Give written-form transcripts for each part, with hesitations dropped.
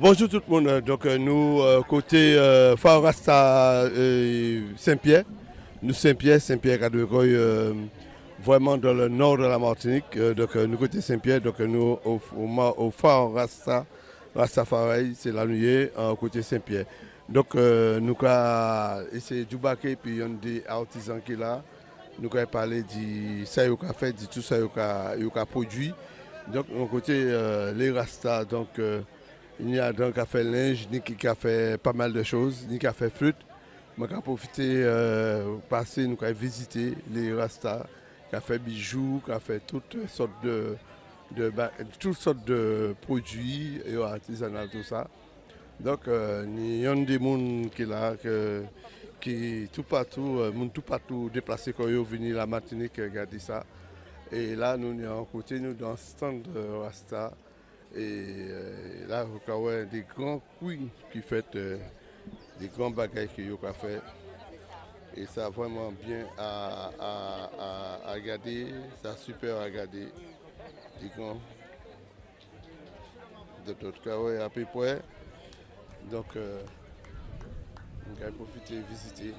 Bonjour tout le monde. Donc nous côté Phare Rasta Saint-Pierre, nous Saint-Pierre Cadrecoy, vraiment dans le nord de la Martinique. Donc nous côté Saint-Pierre, donc nous au Phare Rastafari, c'est la nuit côté Saint-Pierre. Donc nous avons essayé de et puis il y a des artisans qui sont là. Nous avons parlé de ça qu'il a fait, de tout ça qu'il a produit. Donc au côté les Rasta, donc il y a donc qui a fait linge, ni qui a fait pas mal de choses, ni qui a fait flûte. Moi, j'ai profité, passer, nous avons visité les Rastas, qui a fait bijoux, qui a fait toutes sortes de produits et artisanaux, tout ça. Donc, il y a des gens qui sont là, qui tout partout déplacés quand ils viennent à la Martinique regarder ça. Et là, nous sommes à côté, nous dans le stand de Rasta. Et là, vous avez des grands couilles qui font des grands bagages qu'ils ont fait. Et ça vraiment bien à regarder, ça super à regarder. Des grands. De l'autre cas, à peu près. Donc, on va profiter et visiter.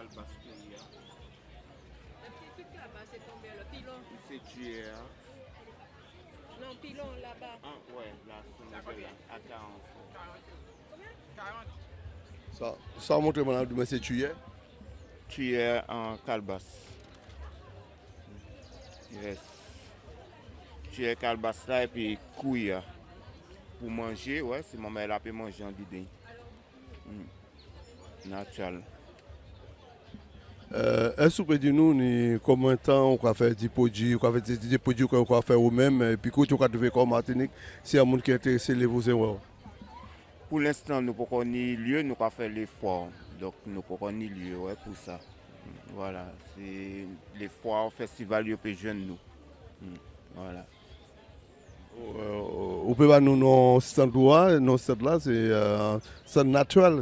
Le petit truc là-bas, c'est combien le pilon? C'est tué. Non, pilon là-bas. Ah, ouais, là, c'est là, à 40. Ça montre mon c'est tué. Tué en calebasse. Yes. Tué calebasse là et puis couille. Pour manger, ouais, c'est ma mère peut manger en dîner. Naturel. Est-ce que vous pouvez dire nous combien de temps on va faire des produits, on va faire des produits qu'on va faire nous-mêmes, et puis quand on va trouver comme Martinique, si y a des gens qui sont intéressés, les vous voir. Pour l'instant, nous n'avons pas ni lieu, nous avons fait l'effort. Donc, nous n'avons pas ni lieu ouais, pour ça. Voilà, c'est l'effort au festival Yopé Jeune, nous. Voilà. Vous pouvez voir nous, nos stands là, c'est stand naturel,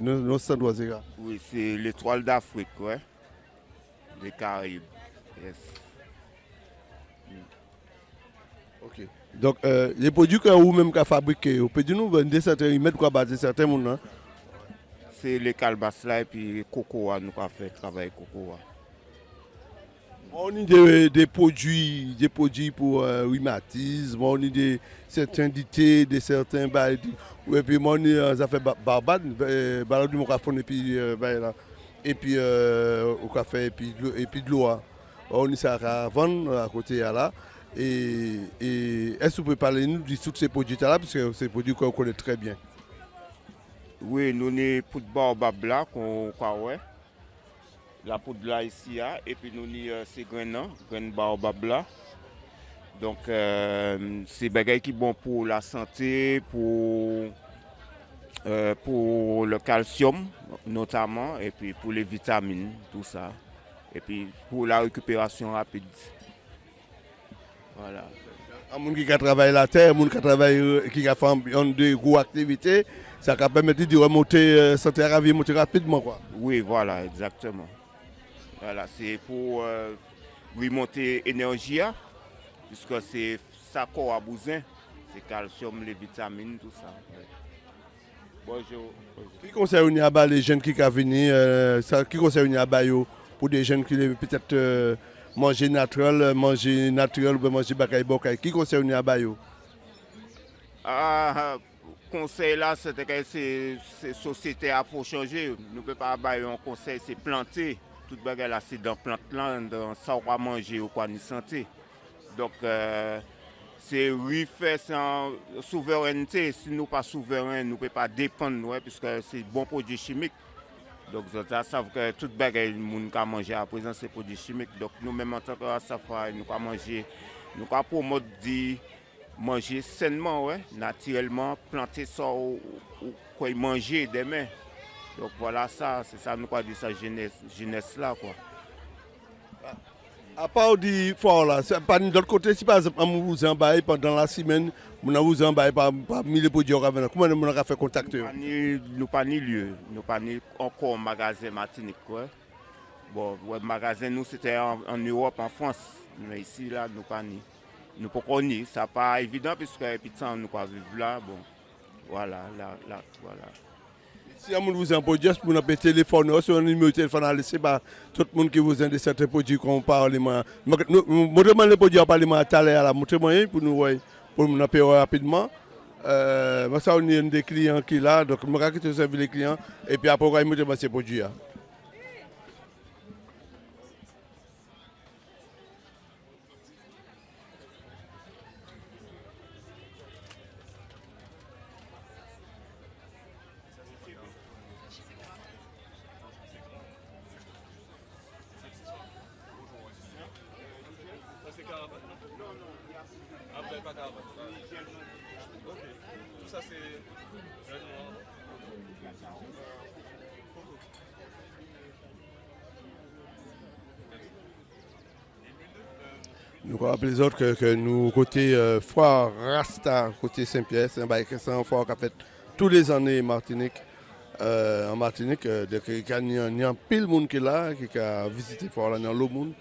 nos stands c'est ça. Oui, c'est l'étoile d'Afrique, ouais. Des Caraïbes. Yes. Ok. Donc, les produits que vous-même fabriquez, vous pouvez nous vendre certains, mettre quoi base certains monde. C'est les calebasses là et puis cocoa, nous avons fait travail cocoa. On a des produits pour rhumatisme, on a certains dités, certains bails. Et puis, on a ça fait barbade, balade du microphone et puis et puis au café et puis de l'eau. On a ça à vendre à côté là. Et est-ce que vous pouvez parler nous de tous ces produits-là, parce que c'est des produits qu'on connaît très bien. Oui, nous avons poudre baobab là, qu'on ouais. La poudre là ici, et puis nous avons ces graines baobab là. Donc, c'est des choses qui sont bons pour la santé, pour le calcium notamment, et puis pour les vitamines, tout ça. Et puis pour la récupération rapide. Voilà. Les gens qui travaillent la terre, les gens qui font de grosses activités, ça permet de remonter la santé remonter rapidement. Quoi. Oui, voilà, exactement. Voilà, c'est pour remonter l'énergie puisque c'est ça qu'on a besoin, c'est calcium, les vitamines, tout ça. Ouais. Bonjour. Qui conseille à bas les jeunes qui sont venus, qui conseille à bas pour des jeunes qui peut-être manger naturel ou manger bakaï bokay, qui conseille à bas Conseil là, c'est que ces sociétés a pour changer. Nous ne pouvons pas avoir un conseil, c'est planter. Tout le bagage là, c'est dans plante là, dans ça on va manger ou quoi ni santé. Donc c'est refaire sans souveraineté. Si nous pas souverains, nous ne pouvons pas dépendre, ouais, puisque c'est bon produit chimique. Donc ça savent que tout le bagage nous peut manger à présent c'est produits chimiques. Donc nous-mêmes en tant que safari, nous pouvons manger, nous pouvons promouvoir manger sainement, ouais, naturellement, planter ça ou manger demain. Donc voilà ça, c'est ça nous quoi dire ça jeunesse là quoi. À part du fort là, pas de l'autre côté, si par exemple on vous envahit pendant la semaine, on vous envahit par mille produits, comment on a fait contact? Nous pas ni lieu, nous pas ni encore magasin Martinique quoi. Bon, ouais, magasin nous c'était en Europe, en France, mais ici là nous pas ni. Nous ne pouvons pas, ça n'est pas évident puisque depuis temps nous pas vivre là, bon, voilà, là, voilà. Si on vous envoie juste pour nous téléphone, sur un numéro de téléphone à laisser, tout le monde qui vous a de certains produits qu'on parle, montrez-moi les produits à parler tout à l'heure, montrez-moi pour nous payer rapidement. Moi, ça, on a des clients qui sont là, donc je vais quitter servir les clients et puis après, on va montrez-moi ces produits. Nous rappelons les autres que nous, côté foire Rasta, côté Saint-Pierre, c'est un foire qui a fait tous les années Martinique. En Martinique, il y a un pile de monde qui est là, qui a visité foire là dans le monde.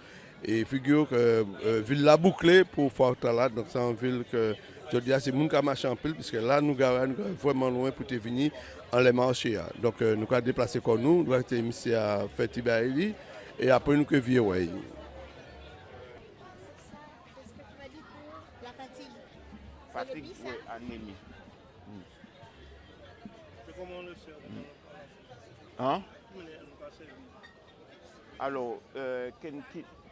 Et figure que ville la bouclée pour foire là, donc c'est une ville que je dis c'est monde qui a marché en pile, puisque là nous sommes vraiment loin pour te venir en les marcher. Donc nous avons déplacé comme nous avons été ici à Fetibaïli et après nous avons vu. Fatigue, oui, anémie. C'est comment on le sert? Hein? Alors, qui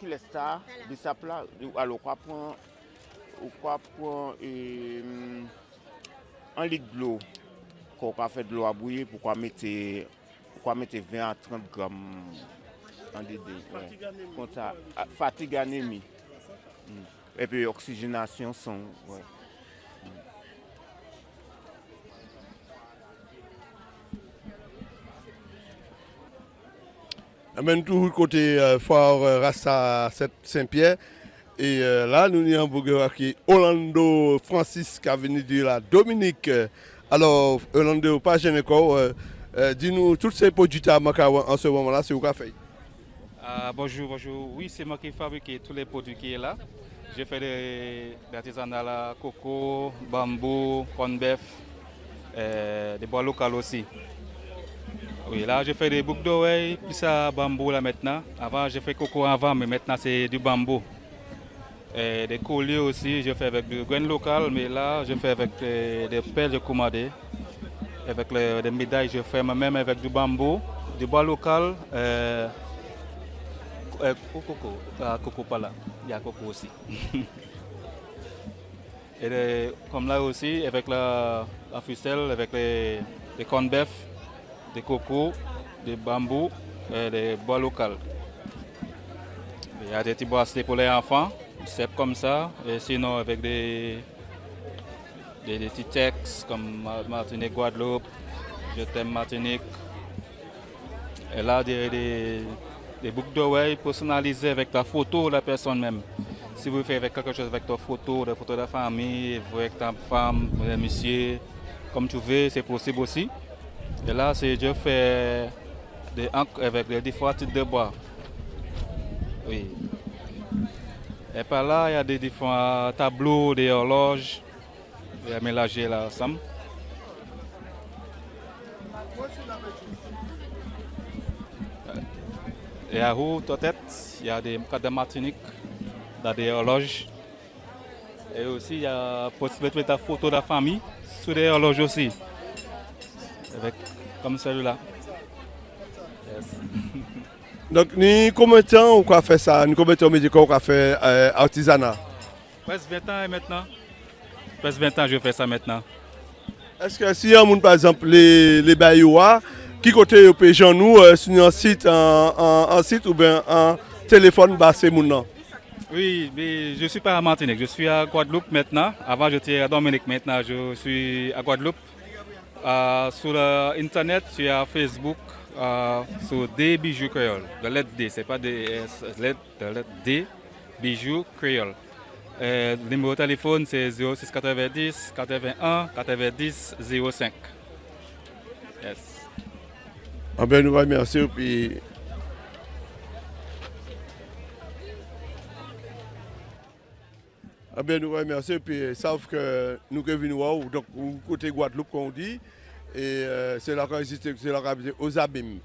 est ça? Bisapla, alors, quoi prend un litre de l'eau, qu'on va faire de l'eau à bouillir, pourquoi mettre 20 à 30 grammes en DD. Fatigue anémie. Et puis oxygénation son. Ouais. Même tout côté foire Rasta Saint-Pierre. Et là, nous avons un burger qui est Orlando Francis qui a venu de la Dominique. Alors, Orlando, pas gêné encore. Dis-nous, tous ces produits en ce moment-là, c'est où qu'a fait? Bonjour. Oui, c'est moi qui fabrique tous les produits qui sont là. J'ai fait des artisanats, coco, bambou, corn beef, des bois locaux aussi. Oui, là, j'ai fait des boucles d'oreilles, puis ça bambou là maintenant. Avant, j'ai fait coco avant, mais maintenant, c'est du bambou. Et des colliers aussi, je fais avec du grain local, mais là, je fais avec des perles de commandé. Avec des médailles, je fais moi-même avec du bambou, du bois local. Coco pas là, il y a coco aussi. Et comme là aussi, avec la ficelle, avec les corn beef, des cocos, des bambous et des bois locaux. Il y a des petits bracelets pour les enfants, c'est comme ça. Et sinon avec des petits textes comme Martinique, Guadeloupe, je t'aime Martinique. Et là des boucles d'oreilles personnalisées avec la photo de la personne même. Si vous faites quelque chose avec ta photo, la photo de la famille, avec ta femme, le monsieur, comme tu veux, c'est possible aussi. Et là, je fais des encres avec des différents types de bois. Oui. Et par là, il y a des différents tableaux, des horloges. Il y a mélangé là ensemble. Et à haut, tête, il y a des cartes de Martinique, dans des horloges. Et aussi, il y a possibilité de mettre la photo de la famille sur des horloges aussi. Avec, comme celle-là. Yes. Donc, ni combien de temps on a fait ça? Ni combien de temps médical on a fait artisanat? Presque 20 ans maintenant. Presque 20 ans je fais ça maintenant. Est-ce que si on a par exemple les Bayoua, qui côté au pays nous sur un site, en site ou bien en téléphone, bah, c'est mon nom? Oui, mais je ne suis pas à Martinique, je suis à Guadeloupe maintenant. Avant j'étais à Dominique, maintenant je suis à Guadeloupe. Sur Internet, sur Facebook, sur D Bijoux Créole. La lettre D, c'est pas DS, la lettre D, Bijoux Créole. Le numéro de téléphone c'est 06 90 81 90 05. Yes. Ah ben, nous remercions. Puis... Ah ben, nous remercions. Puis, sauf que nous sommes venus voir, donc, côté Guadeloupe, comme on dit, et c'est là qu'on existe, c'est là qu'on habite aux abîmes.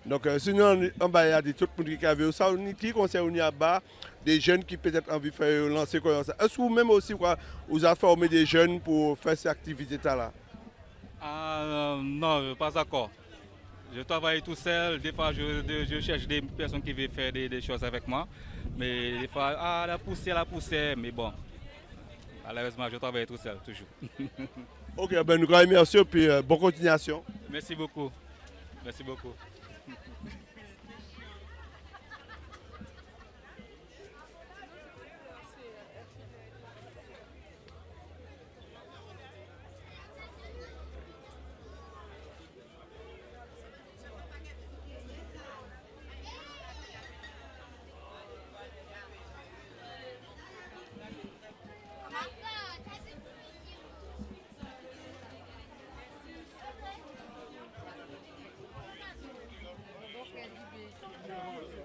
Donc, sinon, on va dire tout le monde qui a vu ça, qui concerne des jeunes qui peut-être envie de faire lancer comme ça. Est-ce que vous même aussi, quoi, vous avez formé des jeunes pour faire ces activités-là? Non, pas d'accord. Je travaille tout seul, des fois je cherche des personnes qui veulent faire des choses avec moi. Mais des fois, la poussée, mais bon. Malheureusement, je travaille tout seul, toujours. Ok, ben nous remercions, puis bonne continuation. Merci beaucoup. Merci beaucoup.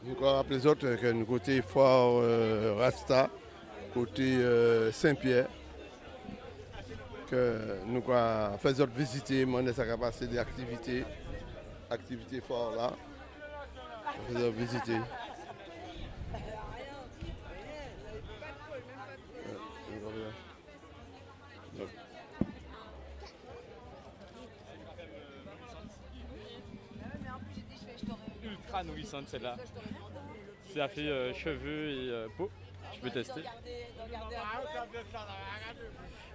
Nous rappelons les autres que nous côté Fort Rasta, côté Saint-Pierre, que nous faisons visiter, on ça passer des activités fortes là, faisons visiter. Ultra nourrissante celle-là. Ça fait cheveux et peau. Je peux tester.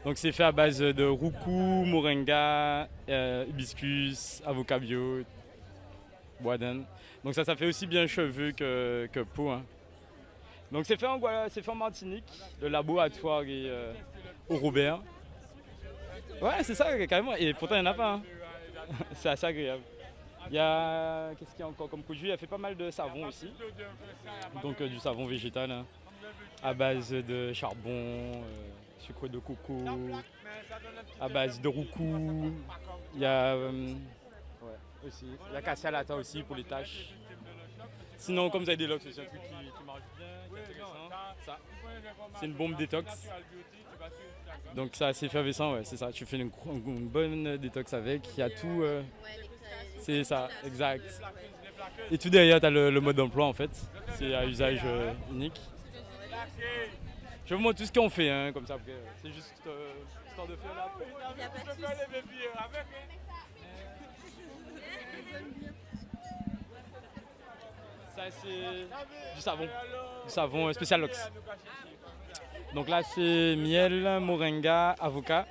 Donc c'est fait à base de roucou, moringa, hibiscus, avocat bio, bois d'Inde. Donc ça fait aussi bien cheveux que peau. Hein. Donc c'est fait en Martinique. Le laboratoire est au Robert. Ouais, c'est ça carrément. Et pourtant il n'y en a pas. Hein. C'est assez agréable. Il y a, qu'est-ce qu'il y a encore comme produit? Il a fait pas mal de savon aussi. Donc du savon végétal hein, à base de charbon, sucre de coco, à base de roucou. Il y a aussi. Il y a cassia latte aussi pour les taches. Sinon, comme vous avez des locks, c'est un truc qui marche bien, qui est intéressant. Ça, c'est une bombe détox. Donc ça, c'est effervescent, ouais, c'est ça. Tu fais une bonne détox avec. Il y a tout. C'est ça, exact. Et tout derrière, tu as le mode d'emploi en fait. C'est à usage unique. Je vous montre tout ce qu'on fait, hein, comme ça après. C'est juste histoire de faire là. Ça, c'est du savon spécial Lox. Donc là, c'est miel, moringa, avocat.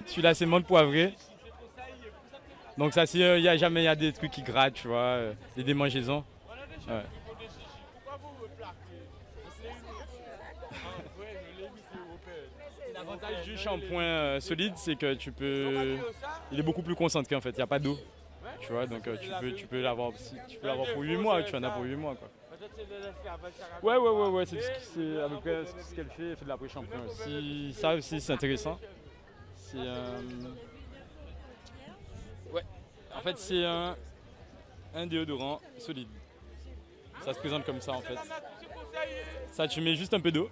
Celui-là, c'est menthe poivrée. Donc ça, s'il y a des trucs qui grattent, tu vois, des démangeaisons. Ouais. L'avantage du shampoing solide, c'est que il est beaucoup plus concentré en fait, il n'y a pas d'eau. Tu vois, donc tu peux l'avoir pour 8 mois, tu en as pour 8 mois quoi. Ouais, c'est à peu près ce qu'elle fait, elle fait de l'après-shampoing aussi. Ça aussi, c'est intéressant. Ouais. En fait, c'est un déodorant solide. Ça se présente comme ça en fait. Ça, tu mets juste un peu d'eau,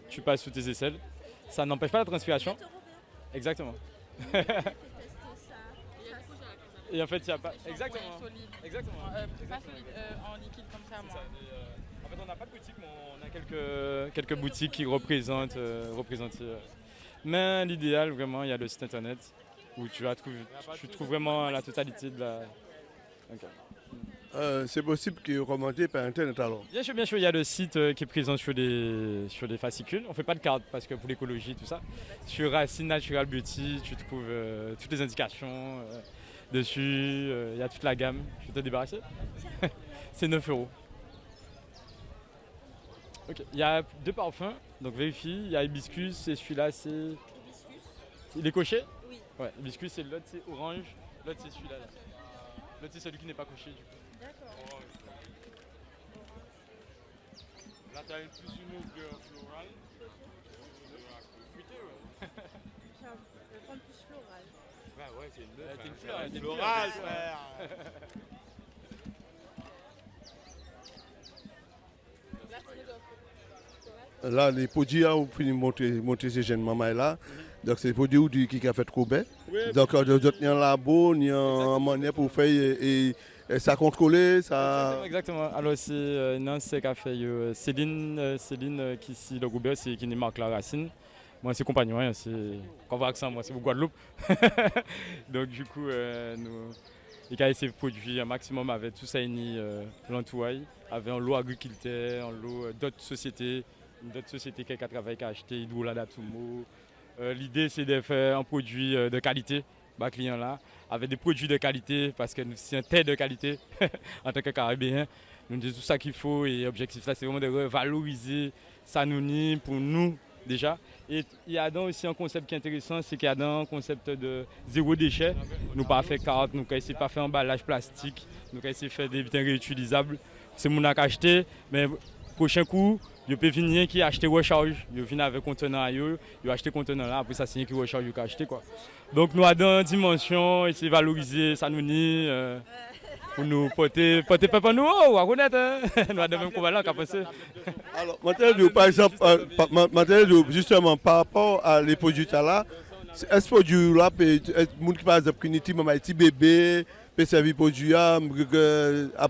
tu passes sous tes aisselles. Ça n'empêche pas la transpiration. Exactement. Et en fait, il n'y a pas. Exactement. Ouais, solide. Exactement. Pas solide, en liquide comme ça, moi. En fait, on n'a pas de boutique, mais on a quelques boutiques qui représentent. Mais l'idéal, vraiment, il y a le site internet où tu trouves vraiment la totalité de la. Okay. C'est possible que recommandé par internet alors. Bien sûr, il y a le site qui est présent sur les fascicules. On ne fait pas de carte parce que pour l'écologie, tout ça. Sur Racine Natural Beauty, tu trouves toutes les indications dessus. Il y a toute la gamme. Je vais te débarrasser. C'est 9 €. Ok. Il y a 2 parfums, donc vérifie. Il y a hibiscus et celui-là c'est. Hibiscus. Il est coché? Oui. Ouais, hibiscus c'est l'autre c'est orange, l'autre c'est celui-là. Là. L'autre c'est celui qui n'est pas coché du coup. D'accord. Là t'as plus une odeur florale. Fruité, ouais. Je vais prendre plus floral. Ouais, c'est une meuf. T'es une fleur, fleur, floral, frère. Là, les produits, on finit de monter ces jeunes mamans là. Donc, c'est des produits qui a fait trop bien. Donc, on doit tenir un labo, ni un manière pour faire et ça contrôler. Ça... Exactement. Alors, c'est Nancy qui a fait Céline qui est le groupe, c'est qui marque la racine. Moi, c'est compagnon, hein, c'est qu'on voit accent, moi, c'est au Guadeloupe. Donc, du coup, il a essayé de produire un maximum avec tout ça, l'entourage, avec un lot agriculteur, un lot d'autres sociétés qui a travaillé, qui a acheté Idoula d'Atumo. L'idée, c'est de faire un produit de qualité, pour client là, avec des produits de qualité, parce que c'est un thé de qualité en tant que Caribéen. Nous disons tout ça qu'il faut et l'objectif là, c'est vraiment de valoriser Sanouni pour nous déjà. Et il y a aussi un concept qui est intéressant, c'est qu'il y a un concept de zéro déchet. Nous pas faire carte, nous pas essayer de pas faire emballage plastique, nous pas essayer de faire des vitres réutilisables. C'est mon a acheté, mais prochain coup, je peux venir qui acheter recharge. Je viens avec contenant ailleurs, je acheter contenant là, après ça c'est qui recharge je acheter quoi. Donc nous avons une dimension, essayer de valoriser Sanouni pour nous porter pas nous ou à connaître. Nous avons même combat là qu'à penser. Alors, maintenant, par exemple, justement par rapport à les produits là, est-ce que produit là, monde qui par exemple qui maman petit bébé peut servir produit à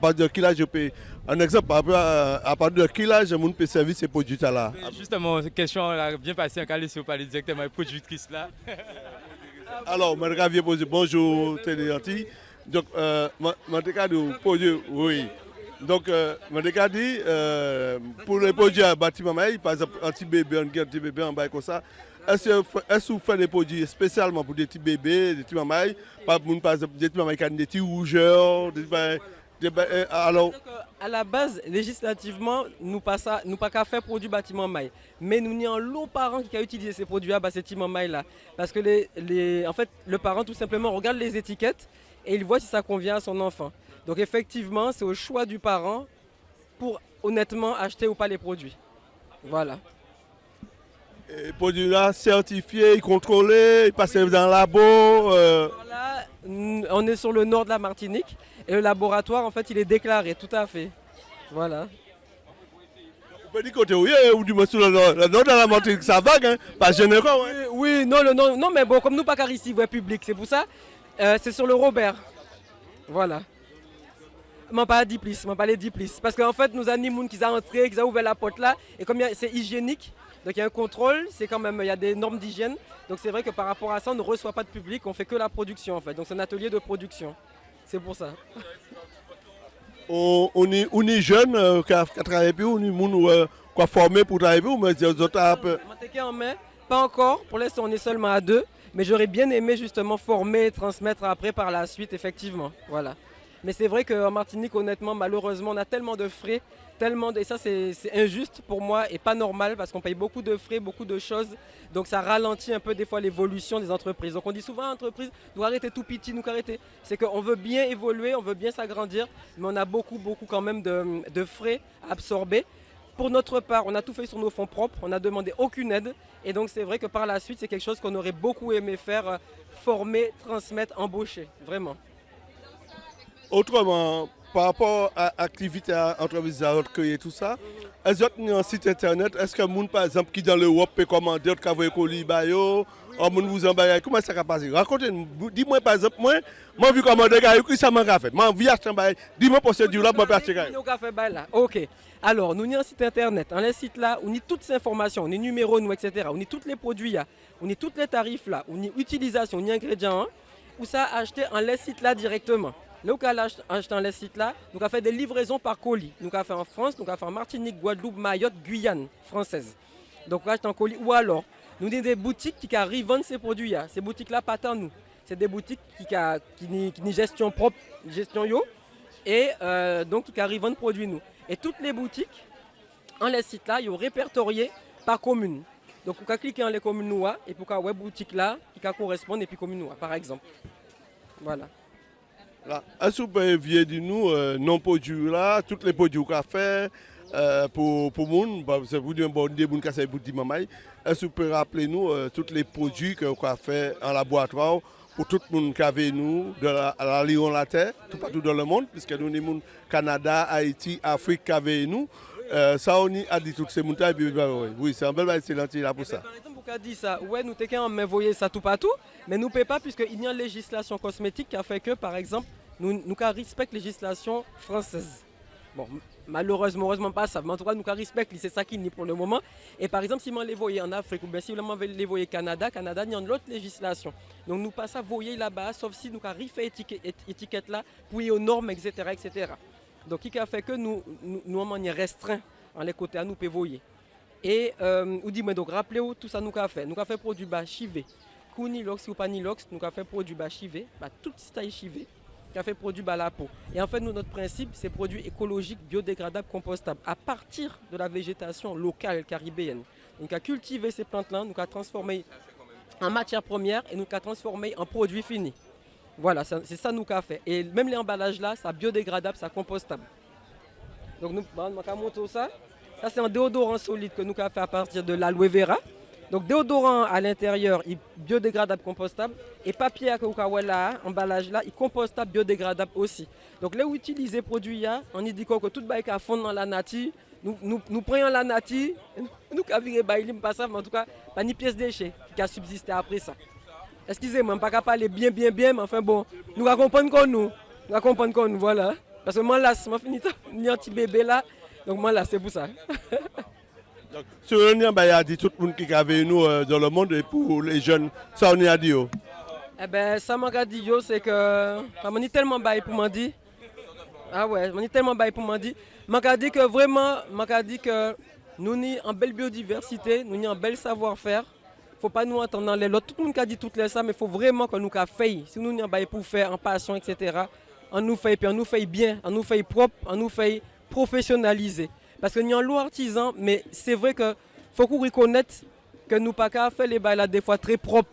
partir de quel âge je peux un exemple à partir de quel âge monde peut servir ces produits là. Justement, cette question a bien passé en calé si vous parlez directement avec productrice là. Alors, je vais poser bonjour téléanti. Donc, je produit oui. Donc, je dit pour les produits à bâtiment, par exemple, anti-bébé en bas comme ça. Est-ce que vous faites des produits spécialement pour des petits bébés, des petits mamans, par exemple des petits mamans qui ont des petits rougeurs, alors à la base, législativement, nous pas qu'à faire produit bâtiment maille, mais nous n'y a un lot parent qui a utilisé ces produits à ces petits mamans là, parce que en fait, le parent tout simplement regarde les étiquettes et il voit si ça convient à son enfant. Donc effectivement, c'est au choix du parent pour honnêtement acheter ou pas les produits. Voilà. Les produits là certifiés, contrôlés, ils passent dans le labo. Là, on est sur le nord de la Martinique et le laboratoire en fait il est déclaré, tout à fait. Voilà. Vous pouvez dire côté ou du moins sur le nord de la Martinique, ça vague, hein, pas généreux. Hein. Oui, non, mais bon, comme nous pas qu'à ici, ouais, public, c'est pour ça, c'est sur le Robert. Voilà. m'en pas dit plus, m'en parler 10 plus. Parce qu'en fait, nous avons des gens qui sont entrés, qui ont ouvert la porte là, et comme c'est hygiénique, donc il y a un contrôle, c'est quand même, il y a des normes d'hygiène. Donc c'est vrai que par rapport à ça, on ne reçoit pas de public, on fait que la production en fait. Donc c'est un atelier de production. C'est pour ça. On est jeune qui a travaillé, on est qui a formé pour travailler, mais les autres en main, pas encore, pour l'instant on est seulement à 2, mais j'aurais bien aimé justement former et transmettre après par la suite, effectivement. Voilà. Mais c'est vrai qu'en Martinique, honnêtement, malheureusement, on a tellement de frais, et ça c'est injuste pour moi et pas normal parce qu'on paye beaucoup de frais, beaucoup de choses. Donc ça ralentit un peu des fois l'évolution des entreprises. Donc on dit souvent à l'entreprise, nous arrêtez tout petit, nous arrêtez. C'est qu'on veut bien évoluer, on veut bien s'agrandir, mais on a beaucoup quand même de frais à absorber. Pour notre part, on a tout fait sur nos fonds propres, on n'a demandé aucune aide. Et donc c'est vrai que par la suite, c'est quelque chose qu'on aurait beaucoup aimé faire, former, transmettre, embaucher, vraiment. Autrement, par rapport à l'activité entreprise à créer tout ça, est-ce que un site internet, est-ce que moun par exemple qui dans l'Europe peut commander, d'autres qui envoient colis bayo, ou moun vous envoie, comment ça va passer? Racontez-nous, dis-moi par exemple, moi vu commander gayo, qui ça m'a fait? Moi vu acheter bail, dis-moi procédure là, moi peux acheter gayo. OK. Alors, nous avons un site internet. Dans le site là, on a toutes ces informations, on a numéros, nous, etc. On a tous les produits là, on a tous les tarifs là, on a utilisation, on a ingrédients, ou ça acheter en le site là directement. Là où on a acheté dans le site là, nous avons fait des livraisons par colis. Nous avons fait en France, nous avons fait en Martinique, Guadeloupe, Mayotte, Guyane française. Donc on achète en colis ou alors nous avons des boutiques qui arrivent vendre ces produits là. Ces boutiques là pas tant nous. C'est des boutiques qui ont gestion propre, gestion yo et donc qui arrivent vendre produits nous. Et toutes les boutiques en les sites là, ils sont répertoriés par commune. Donc vous pouvez cliquer dans les communes noires et pour web boutique là qui correspondent et puis commune noire par exemple. Voilà. Est-ce que vous pouvez dire-nous non produits là, tous les produits qu'on a fait pour moun, c'est pour dire bon des moun qui c'est pour dire mamay. Est-ce que vous pouvez rappeler nous tous les produits qu'on a fait en laboratoire pour tout le monde qui avait nous à la Lyon la terre, tout partout dans le monde puisque nous sommes Canada, Haïti, Afrique qui avait nous. Ça on a dit toutes ces montagnes oui, c'est un bel excellent là pour ça. Par exemple, vous avez dit ça, ouais, nous t'avons envoyé ça tout partout, mais nous ne pouvons pas puisqu'il y a une législation cosmétique qui a fait que, par exemple, nous respectons la législation française. Bon, malheureusement, heureusement pas ça, mais en tout cas, nous respectons, c'est ça qui est pour le moment. Et par exemple, si on les voyait en Afrique ou bien si on les voyait au Canada, il y a une autre législation. Donc nous pas ça voyer là-bas, sauf si nous avons refait étiquette là, pour y aux normes, etc., etc. Donc, qui a fait que nous on est restreint en les côtés à nous pévoyer. Et vous dites, donc rappelez-vous tout ça nous avons fait. Nous avons fait produit bas chivé. Nilox ou pas Nilox, nous avons fait produit bas chivé, tout style chivé, qui a fait produit bas la peau. Et en fait, notre principe, c'est produit écologique, biodégradable, compostable, à partir de la végétation locale caribéenne. Donc, à cultiver ces plantes-là, nous avons transformé en matière première et nous avons transformé en produit fini. Voilà, c'est ça nous qu'a fait. Et même les emballages là, c'est biodégradable, c'est compostable. Donc nous avons montré ça. Ça c'est un déodorant solide que nous avons fait à partir de l'aloe vera. Donc déodorant à l'intérieur, il biodégradable, compostable. Et papier à là, emballage là, il compostable, biodégradable aussi. Donc là où utiliser produit on dit que tout bail à fond dans la nature. Nous prenons la nature, nous avons viré bail pas ça, mais en tout cas pas ni pièce déchet qui a subsisté après ça. Excusez-moi, je ne peux pas parler bien, mais enfin bon, nous comprenons qu'on nous, voilà. Parce que moi là, je finis un petit bébé là, donc moi là, c'est pour ça. Donc, sur le lien, il y a dit tout le monde qui avait nous dans le monde et pour les jeunes, ça on y a dit. Eh bien, ça m'a dit, c'est que, je m'en tellement bail pour m'en dire. Ah ouais, je m'en tellement bail pour m'en dire. Je dit que vraiment, nous avons une belle biodiversité, nous avons un bel savoir-faire. Il ne faut pas nous entendre dans les lots. Tout le monde a dit tout ça, mais il faut vraiment que nous fassions. Si nous avons pour faire en passion, etc., on nous fait, puis on nous fait bien, on nous fait propre, on nous fait professionnaliser. Parce que nous sommes artisans, mais c'est vrai qu'il faut qu'on reconnaisse que nous pas qu'à faire les bails là des fois très propres.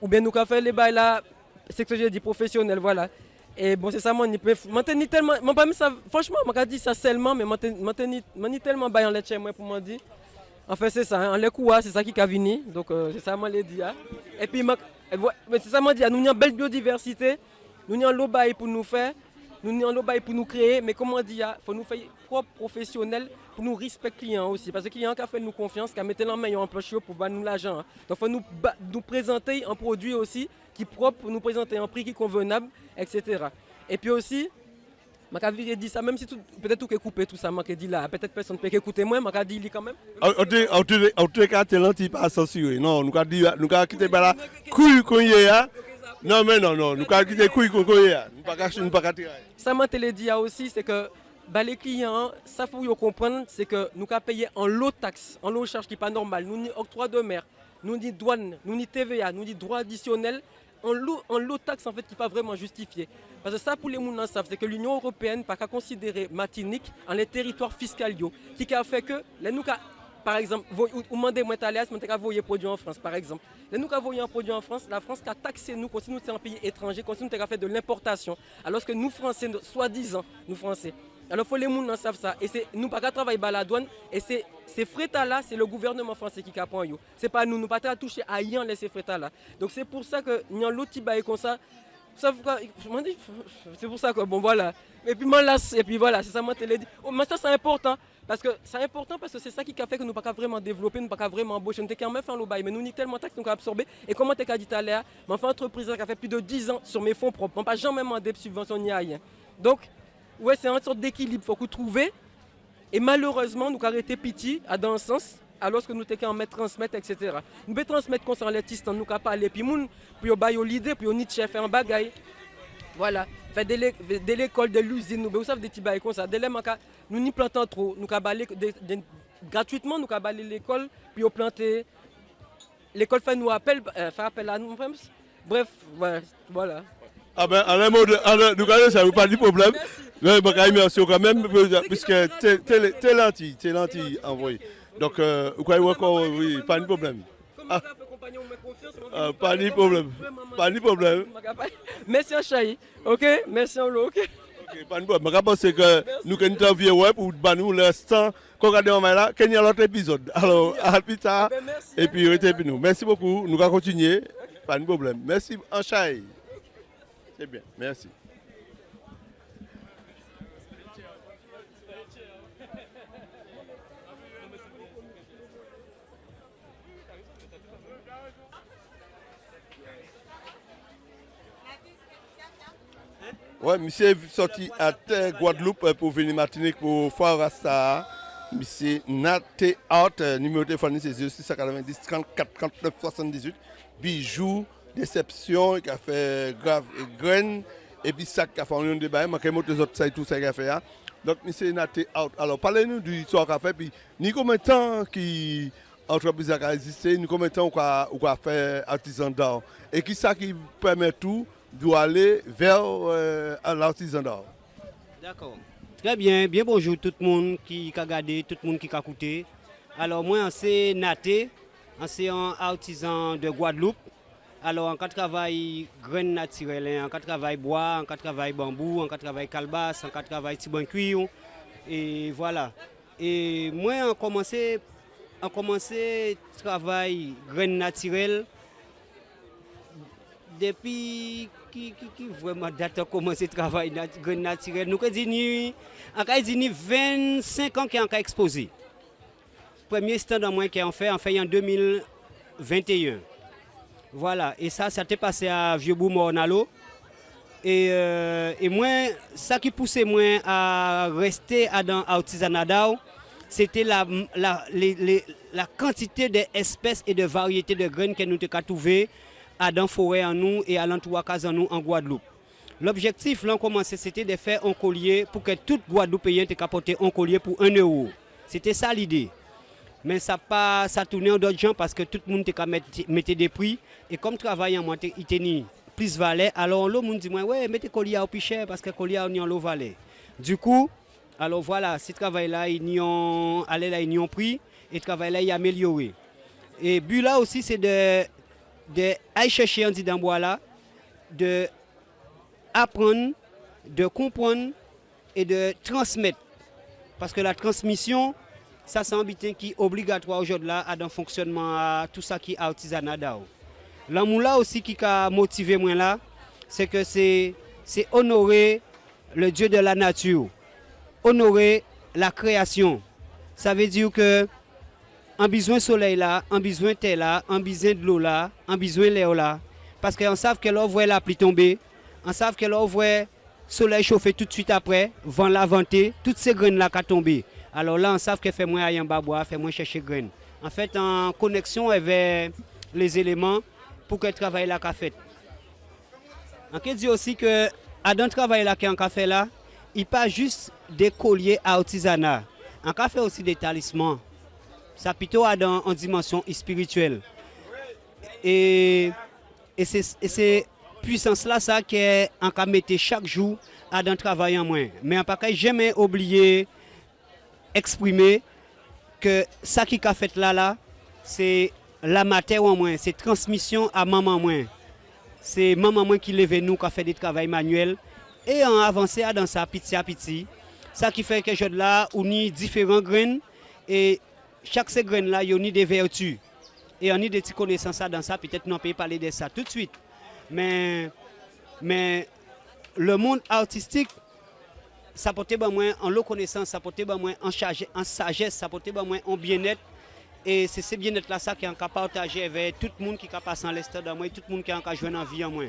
Ou bien nous qu'à faire les bails là, c'est ce que j'ai dit, professionnel, voilà. Et bon, c'est ça, moi, je tellement, franchement, je dis ça seulement, mais je tellement bail en lait chez moi pour m'en dire. En fait, c'est ça, en les coups, c'est ça qui a venu. Donc, c'est ça, moi, je dis. Et puis, c'est ça, moi, je dis, nous avons une belle biodiversité, nous avons l'eau pour nous faire, nous avons l'eau pour nous créer, mais comme on dit, il faut nous faire propre, professionnel, pour nous respecter les clients aussi. Parce que les clients qui ont fait nous confiance, qui ont mis la main en poche pour nous l'argent. Donc, il faut nous présenter un produit aussi qui est propre, pour nous présenter un prix qui est convenable, etc. Et puis aussi, je dit ça, même si peut-être tout est coupé, tout ça, je dit là, peut-être personne ne peut écouter moi, je dit quand même. En tout cas, tu n'es pas censuré. Non, nous avons quitté la couille qu'on y a. Non, mais non, nous avons quitté la couille qu'on y a. Nous ne pas tirer. Ça, je dit aussi, c'est que les clients, ça faut comprendre, c'est que nous avons payé en lot taxe, en lot charge qui n'est pas normal. Nous avons octroi de mer, nous avons douane, nous avons TVA, nous avons droit additionnel. En lot taxe en fait qui n'est pas vraiment justifié. Parce que ça pour les gens savent, c'est que l'Union européenne n'a pas considérer Martinique en les territoires fiscaux. Qui a fait que, nous, par exemple, vous demandez moi à l'aise, mais vous envoyer produit en France, par exemple. Nous avons envoyé un produit en France, la France a taxé nous, comme si nous étions un pays étranger, comme si nous avons fait de l'importation. Alors que nous, Français, soi-disant, nous Français. Alors, il faut que les gens savent ça. Et nous ne pouvons pas travailler à la douane. Et ces frais-là, c'est le gouvernement français qui prend. Ce n'est pas nous. Nous ne pouvons pas toucher à rien ces frais-là. Donc, c'est pour ça que nous avons l'autre petit bail comme ça. c'est pour ça que bon voilà. Et puis moi là, et puis voilà, c'est ça moi te l'ai dit. Oh, mais ça c'est important. Parce que c'est ça qui a fait que nous ne pouvons pas vraiment développer, nous ne pouvons pas vraiment embaucher. Nous sommes quand même fait un bail, mais nous avons tellement de taxes que nous avons absorbé. Et comment tu as dit tout à l'heure, je fais une entreprise qui a fait plus de 10 ans sur mes fonds propres. Je n'ai pas jamais demandé de subvention ni rien. Donc, ouais, c'est une sorte d'équilibre qu'il faut trouver. Et malheureusement, nous avons arrêté petit dans un sens, alors que nous avons fait transmettre, etc. Nous pouvons transmettre concernant l'artiste, nous avons parlé, puis nous avons l'idée, puis nous avons fait un bagaille. Voilà, fait de l'école, de l'usine, nous savons des petits bails comme ça. Nous n'y plantons trop, nous avons gratuitement, nous avons l'école, puis nous planter. L'école fait nous appel à nous. Bref, voilà. Ah ben, en un mot, nous connaissons ça, vous pas de problème. Merci quand même, puisque t'es lentille envoyé. Donc, vous croyez encore, oui, pas de problème. Pas de problème. Pas de problème. Merci à Chahi. Ok? Merci à l'eau. Ok? Pas de problème. Je pense que nous avons vu web pour nous l'instant qu'on regarde là, qu'il y a l'autre épisode. Alors, à plus tard. Et puis, restez nous. Merci beaucoup. Nous allons continuer. Pas de problème. Merci, Chahi. C'est bien. Merci. Ouais, monsieur est sorti à terre Guadeloupe pour venir Martinique pour Foire Rasta. Monsieur Naté Out, numéro de téléphone c'est 0690 34 39 78. Bijoux, déception, qui a fait grave graine, et puis ça qui a fait un débat, mais qui a monté ça et tout ça qui a fait. Donc, monsieur Naté Out. Alors, parlez-nous du histoire qu'a fait, puis ni combien de temps qui l'entreprise a existé, ni combien de temps on a fait artisan d'art. Et qui ça qui permet tout d'aller vers l'artisan d'art. D'accord. Très bien. Bien bonjour tout le monde qui a regardé, tout le monde qui a écouté. Alors moi, c'est Naté, c'est un artisan de Guadeloupe. Alors on travaille graines naturelles, on travaille bois, on travaille bambou, on travaille calebasse, on travaille tiban cuir. Et voilà. Et moi, on commencé à travailler graines naturelles depuis qui vraiment date à commencer à travailler dans graines naturelles. Nous avons 25 ans qu'on a exposé. Premier stand en moins qu'on fait en 2021. Voilà, et ça s'est passé à Vieux-Bourg-Mornalo. Et moi, ça qui poussait moi à rester dans l'artisanat, c'était la quantité d'espèces et de variétés de graines que nous avons trouvées dans la forêt en nous et à l'entourage en nous en Guadeloupe. L'objectif, là, c'était de faire un collier pour que tout Guadeloupéen ait porté un collier pour 1 euro. C'était ça l'idée. Mais ça tournait en d'autres gens parce que tout le monde mettait des prix. Et comme travail en moi, il tenait plus valeur, alors le monde dit ouais, mettez collier au plus cher parce que collier en l'eau valeur. Du coup, alors voilà, ce travail-là, ils ont pris et ce travail-là, il a amélioré. Et le but là aussi, c'est de aller chercher un dit dans bois là, de apprendre, de comprendre et de transmettre. Parce que la transmission, ça c'est un butin qui est obligatoire aujourd'hui là dans le fonctionnement à tout ça qui est artisanat. L'amour là aussi qui a motivé moi là, c'est que c'est honorer le Dieu de la nature, honorer la création. Ça veut dire que en besoin de soleil là, en besoin de terre là, en besoin de l'eau là, en besoin de l'air là. Parce qu'on sait que l'on voit la pluie tomber, on sait que l'on voit le soleil chauffer tout de suite après, vent la venter, toutes ces graines là qui tombent. Alors là, on sait que fait moins à bois, fait moins chercher graines. En fait, en connexion avec les éléments pour que le travail là qu'a fait. On peut dire aussi que dans le travail là qu'on a fait là, il n'y a pas juste des colliers artisanaux. On a fait aussi des talismans. Ça plutôt dans une dimension spirituelle. Et c'est puissance là ça qu'on a mettre chaque jour dans le travail en moins. Mais on ne peut jamais oublier exprimer que ça qui a fait là, c'est la matière en moins, c'est transmission à maman moins. C'est maman moins qui lève nous qui a fait des travaux manuels et en avancé dans ça petit à petit. Ça qui fait que je là on a différentes graines et chaque ces graines là il y a des vertus et on a des petites connaissances dans ça, peut-être nous on peut parler de ça tout de suite. Mais Mais le monde artistique, ça porte moins en reconnaissance, ça porte moins en sagesse, ça porte moins en bien-être. Et c'est ce bien-être là ça qui est en partager avec tout le monde qui est passé en l'estat dans moi, tout le monde qui est en joué en vie en moi.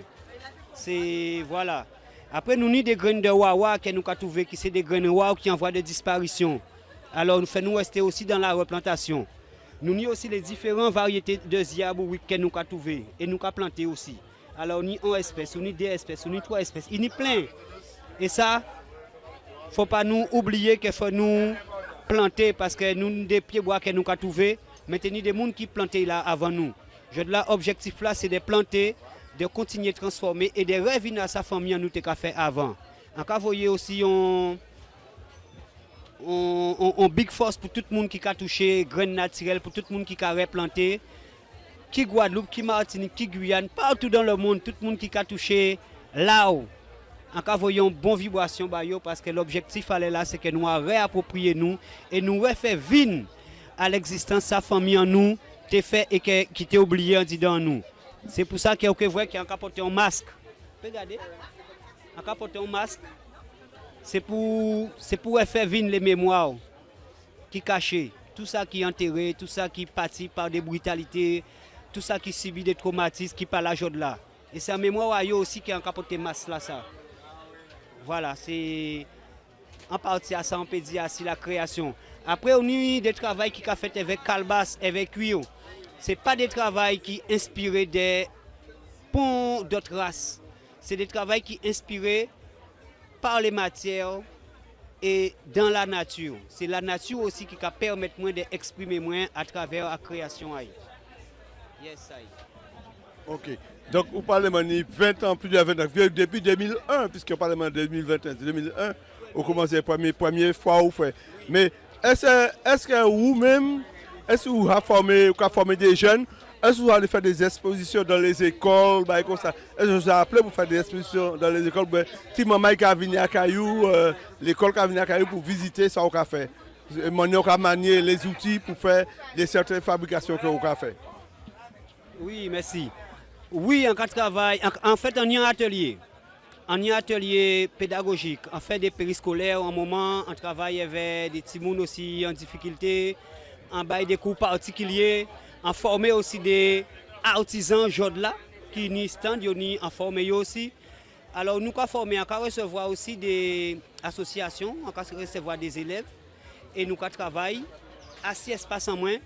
C'est voilà. Après nous avons des graines de wawa que nous avons trouvé qui sont des graines de wawa qui envoient des disparitions. Alors nous rester aussi dans la replantation. Nous avons aussi les différentes variétés de ziabou que nous avons trouvées et nous avons planté aussi. Alors nous avons une espèce, nous avons deux espèces, nous avons trois espèces. Il y a plein. Et ça, il ne faut pas nous oublier qu'il faut nous planter parce que nous avons des pieds bois que nous avons trouvés. Maintenant, des gens qui plantaient là avant nous. L'objectif là, c'est de planter, de continuer à transformer et de revenir à sa famille en nous avons fait avant. En cas, vous voyez aussi on big force pour tout le monde qui a touché graines naturelles, pour tout le monde qui a replanté, qui Guadeloupe, qui Martinique, qui Guyane, partout dans le monde, tout le monde qui a touché là-haut. En cas, voyons bonne vibration parce que l'objectif là, c'est que nous réapproprier nous et nous refaire vivre à l'existence sa famille en nous, t'es fait et qui t'est oublié en disant nous. C'est pour ça qu'il y a vrai qui a porté un masque. Regardez, a porté un masque. C'est pour faire vivre les mémoires qui cachent, tout ça qui est enterré, tout ça qui pâtit par des brutalités, tout ça qui subit des traumatismes qui parle à jour de là. Et c'est en mémoire à eux aussi qui a porté masque là ça. Voilà, c'est en partie à ça on peut dire c'est la création. Après on a des travaux qui a fait avec calebasse, avec cuir. C'est pas des travaux qui inspirent des ponts d'autres races. C'est des travaux qui inspirent par les matières et dans la nature. C'est la nature aussi qui permet moins d'exprimer moins à travers la création. Yes, Ok. Donc, vous parlez de 20 ans, plus de 20 ans, depuis 2001, puisque vous parlez de 2021, 2001, vous commencez la première fois où vous faites. Mais est-ce que vous-même, est-ce que vous avez formé des jeunes? Est-ce que vous allez faire des expositions dans les écoles, comme ça? Est-ce que vous avez appelé pour faire des expositions dans les écoles? Si maman qui a venu à Caillou, l'école qui a venu à Caillou pour visiter ça, on a fait. On a manié les outils pour faire certaines fabrications que vous avez fait. Oui, merci. Oui, on travaille. En fait, on y a un atelier. On y a un atelier pédagogique. On fait des périscolaires en moment. On travaille avec des petits gens aussi en difficulté. On baille des cours particuliers. On forme aussi des artisans là qui nous stand, en forme aussi. Alors nous avons formé, on recevoir aussi des associations, on recevoir des élèves et nous travaillons à 6 espaces en moins.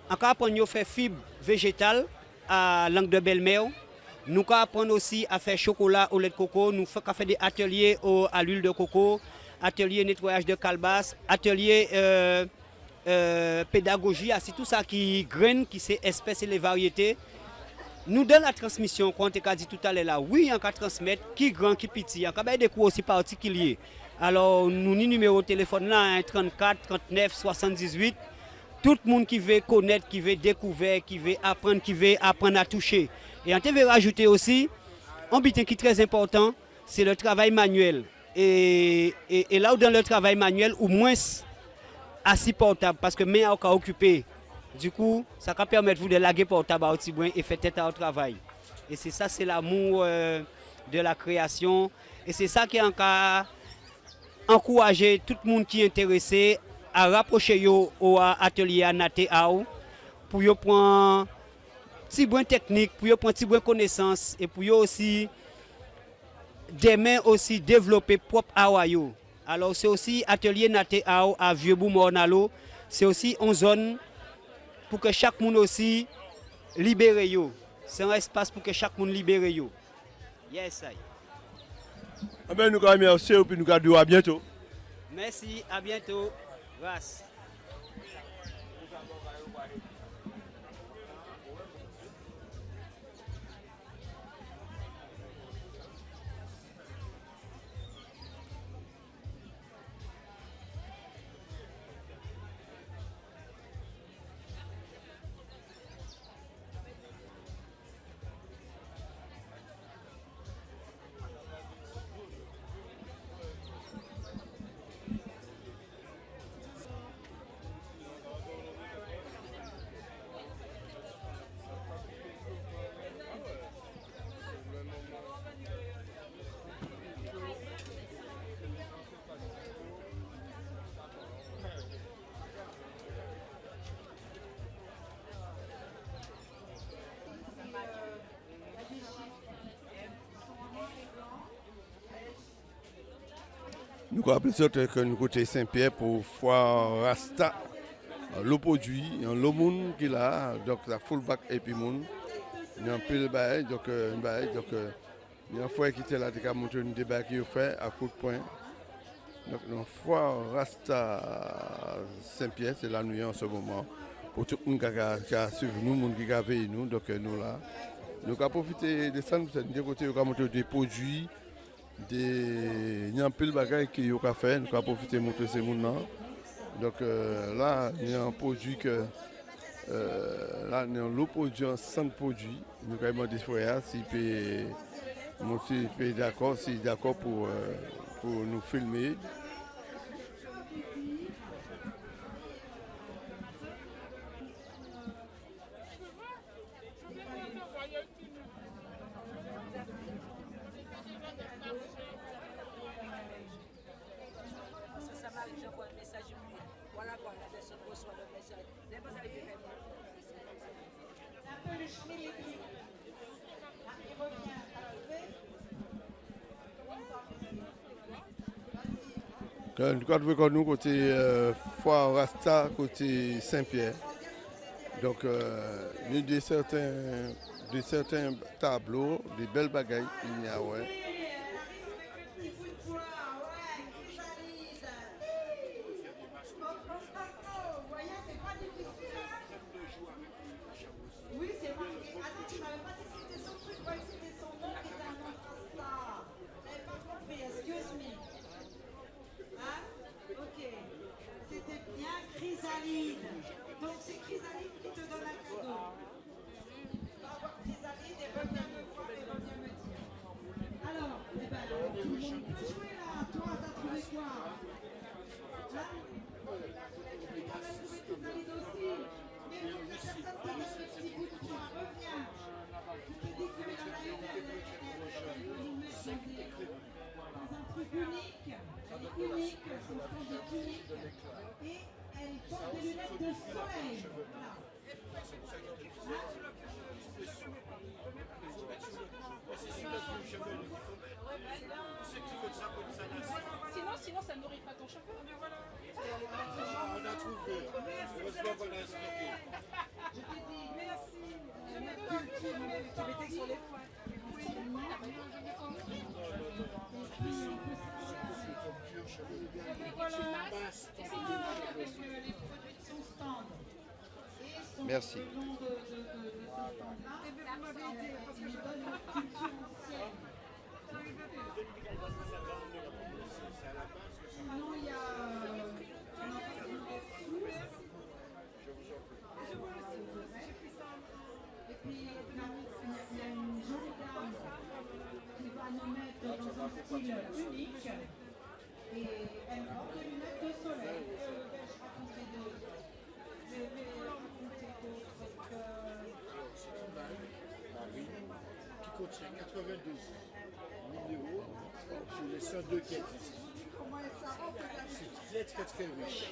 On apprend à faire fibre végétale à langue de belle-mère. Nous apprenons aussi à faire chocolat au lait de coco. Nous faisons des ateliers à l'huile de coco, ateliers nettoyage de calebasse, ateliers pédagogie, c'est tout ça qui graine, qui c'est espèces et les variétés. Nous dans la transmission, quand on a dit tout à l'heure là, oui, on peut transmettre qui grand, qui petit, on peut des cours aussi particuliers. Alors nous avons numéro de téléphone là, 34 39 78. Tout le monde qui veut connaître, qui veut découvrir, qui veut apprendre à toucher. Et on veut rajouter aussi, un but qui est très important, c'est le travail manuel. Et là où dans le travail manuel, au moins assis portable, parce que main à occupé. Du coup, ça va permettre vous de laguer portable à aussi et faire tête au travail. Et c'est ça, c'est l'amour de la création. Et c'est ça qui a encouragé tout le monde qui est intéressé à rapprocher au atelier à Naté pour prendre petit bon technique, pour prendre petit bon connaissance et pour aussi demain aussi développer propre awayo. Alors c'est aussi atelier Naté à Vieux-Bourg-Mornalo, c'est aussi une zone pour que chaque monde aussi libère yo. C'est un espace pour que chaque monde libère yo. Yes, I. Ah ben, nous allons merci et puis nous allons à bientôt. Merci, à bientôt. Grâce. Nous rappelons surtout que nous côté Saint-Pierre pour foire Rasta. Le produit, il y a le monde qui est là, donc la full back et puis monde. Il y a un peu de bail, donc il y a un foire qui était là, qui a montré un débat qui est fait à coup de poing. Donc la foire Rasta Saint-Pierre, c'est la nuit en ce moment. Pour tout le monde qui a suivi nous, le monde qui a veillé nous, donc nous là. Nous avons profité de ça, nous avons côté, nous avons montré des produits. Il y a un peu de bagages qui ont fait, nous avons profité de montrer ces gens-là. Donc là, il y a un produit que. Là, il y a un lot de produits, un 100 produits. Nous avons demandé à frère s'il est d'accord, pour nous filmer. Nous côté foire Rasta, côté Saint-Pierre. Donc, il y a certains tableaux, des belles bagailles, il y a, ouais. Oui, c'est marqué. Attends, tu m'avais pas dit que c'était son truc. Ouais, c'était son nom qui était en Rasta. J'avais pas compris. Excuse me. Hein? Ok. C'était bien Chrysalide. Donc c'est Chrysalide qui te donne un cadeau. Va voir Chrysalide et reviens me voir et reviens me dire. Alors, eh ben, tout le monde peut jouer là. Toi, t'as trouvé quoi? Hein? T'as trouvé Chrysalide aussi. Mais pour que personne ne fasse le petit bout de toi, reviens. Je te dis que l'année dernière, elle veut nous mettre dans un truc unique. Elle est unique, c'est une chose unique. Et elle porte des lunettes de soleil. Voilà. Sinon, ça ne nourrit pas ton cheveu. Mais voilà. On a trouvé. Heureusement qu'on a expliqué. Je t'ai dit, merci. Je mets culture, tu mettais sur les points. Merci. Sinon, il y a et puis, il y a une jolie dame qui va nous mettre dans un style unique. Et elle porte des lunettes de soleil. Je raconte les deux. Je vais raconter d'autres Marie, qui contient 92 numéros sur les 102 qui existent. C'est très riche.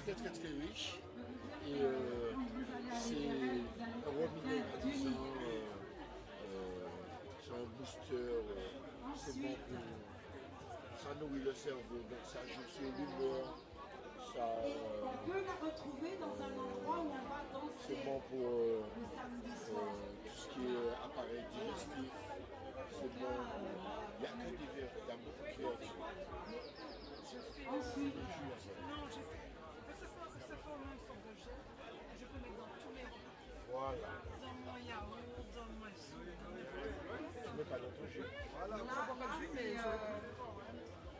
C'est très riche. Et c'est un robinet c'est un booster, c'est bon pour ça nourrit le cerveau, donc ça joue sur l'humeur. On peut la retrouver dans un endroit où on va danser. C'est bon pour tout ce qui est appareil digestif. C'est bon. Il n'y a que des verres, il y a beaucoup de verres. Ensuite, Ça forme une sorte de gel. Je peux mettre dans tous mes repas. Voilà. Dans mon yaourt, dans ma soupe. Tu ne mets pas dans ton jus.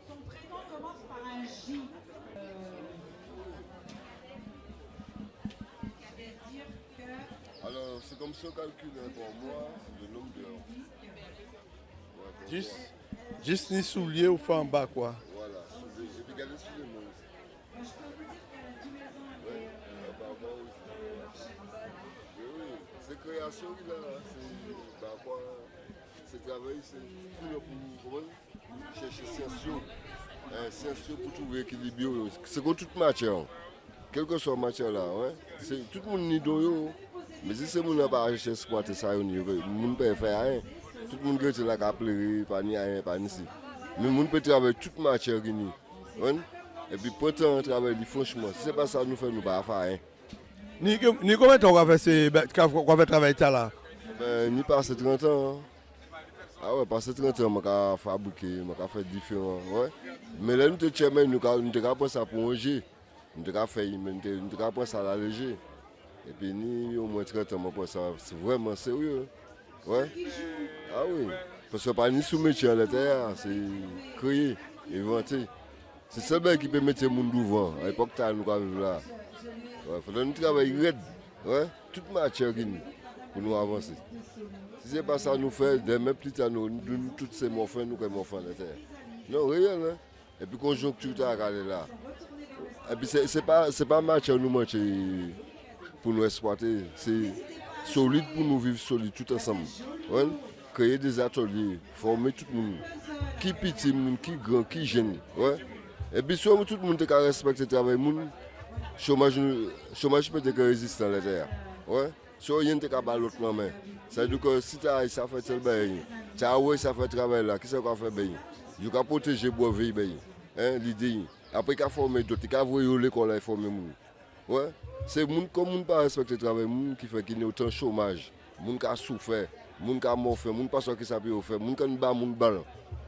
son prénom commence par un J. Alors, c'est comme ça calculé pour moi le nombre d'heures. Juste ni souliers ou faire en bas, quoi. Voilà, et puis garder sous le monde. Je peux vous dire que tous les ans, Oui, c'est création qu'il a, c'est travail, c'est pour chercher sensio pour trouver l'équilibre. C'est comme toute matière, quelle que soit la matière là, ouais. Tout le monde n'y doit. Mais si c'est le monde qui n'a pas cherché exploiter ça, le monde ne peut faire rien. Tout le monde qui est là qui a pleuré, pas ni rien, pas ni si. Mais on peut travailler toute matière. Et puis, pourtant, on travaille franchement. Si ce n'est pas ça, nous faisons, nous ne pouvons pas faire. Ni combien de temps qu'on va faire travailler ça là? Ni passé 30 ans. Ah ouais, passé 30 ans, je vais fabriquer, je vais faire différent. Ouais. Mais là, nous avons pris ça pour manger. Nous avons pris ça à la légère. Et puis, ni au moins 30 ans, je ça c'est vraiment sérieux. Ouais. Ah oui. Parce que pas ni sous-métier à l'intérieur, c'est créé, inventé. C'est ça qui peut mettre le monde devant. À l'époque, nous avons là. Il faut nous travailler raide. Ouais. Toute matière pour nous avancer. Si ce n'est pas ça nous fait, demain plus tard, nous tous ces morphins, nous sommes morphins à l'intérieur. Non, réel. Hein? Et puis, conjoncture, tu as regardé là. Et puis, ce n'est pas matière nous manger pour nous exploiter. C'est solide pour nous vivre solide tout ensemble. Ouais? Créer des ateliers, former tout le monde. Qui petit, qui grand, qui jeune. Ouais? Et puis, si tout le monde respecte le travail, le chômage peut être résistant à l'intérieur. Ouais? Si on n'est pas l'autre main, ça veut dire que si tu as fait tel bain, tu as ça fait travail là, qu'est-ce qu'on fait bain? Tu peux protéger bois veille bain. L'idée. Après qu'il a formé d'autres, il a envoyé l'école et formé moun. Ouais? C'est moun comme moun pas respecter le travail, moun qui fait qu'il y a autant de chômage, moun qui a souffert, moun qui a morfé, moun pas sûr qui ça peut faire, moun qui a bat moun balle.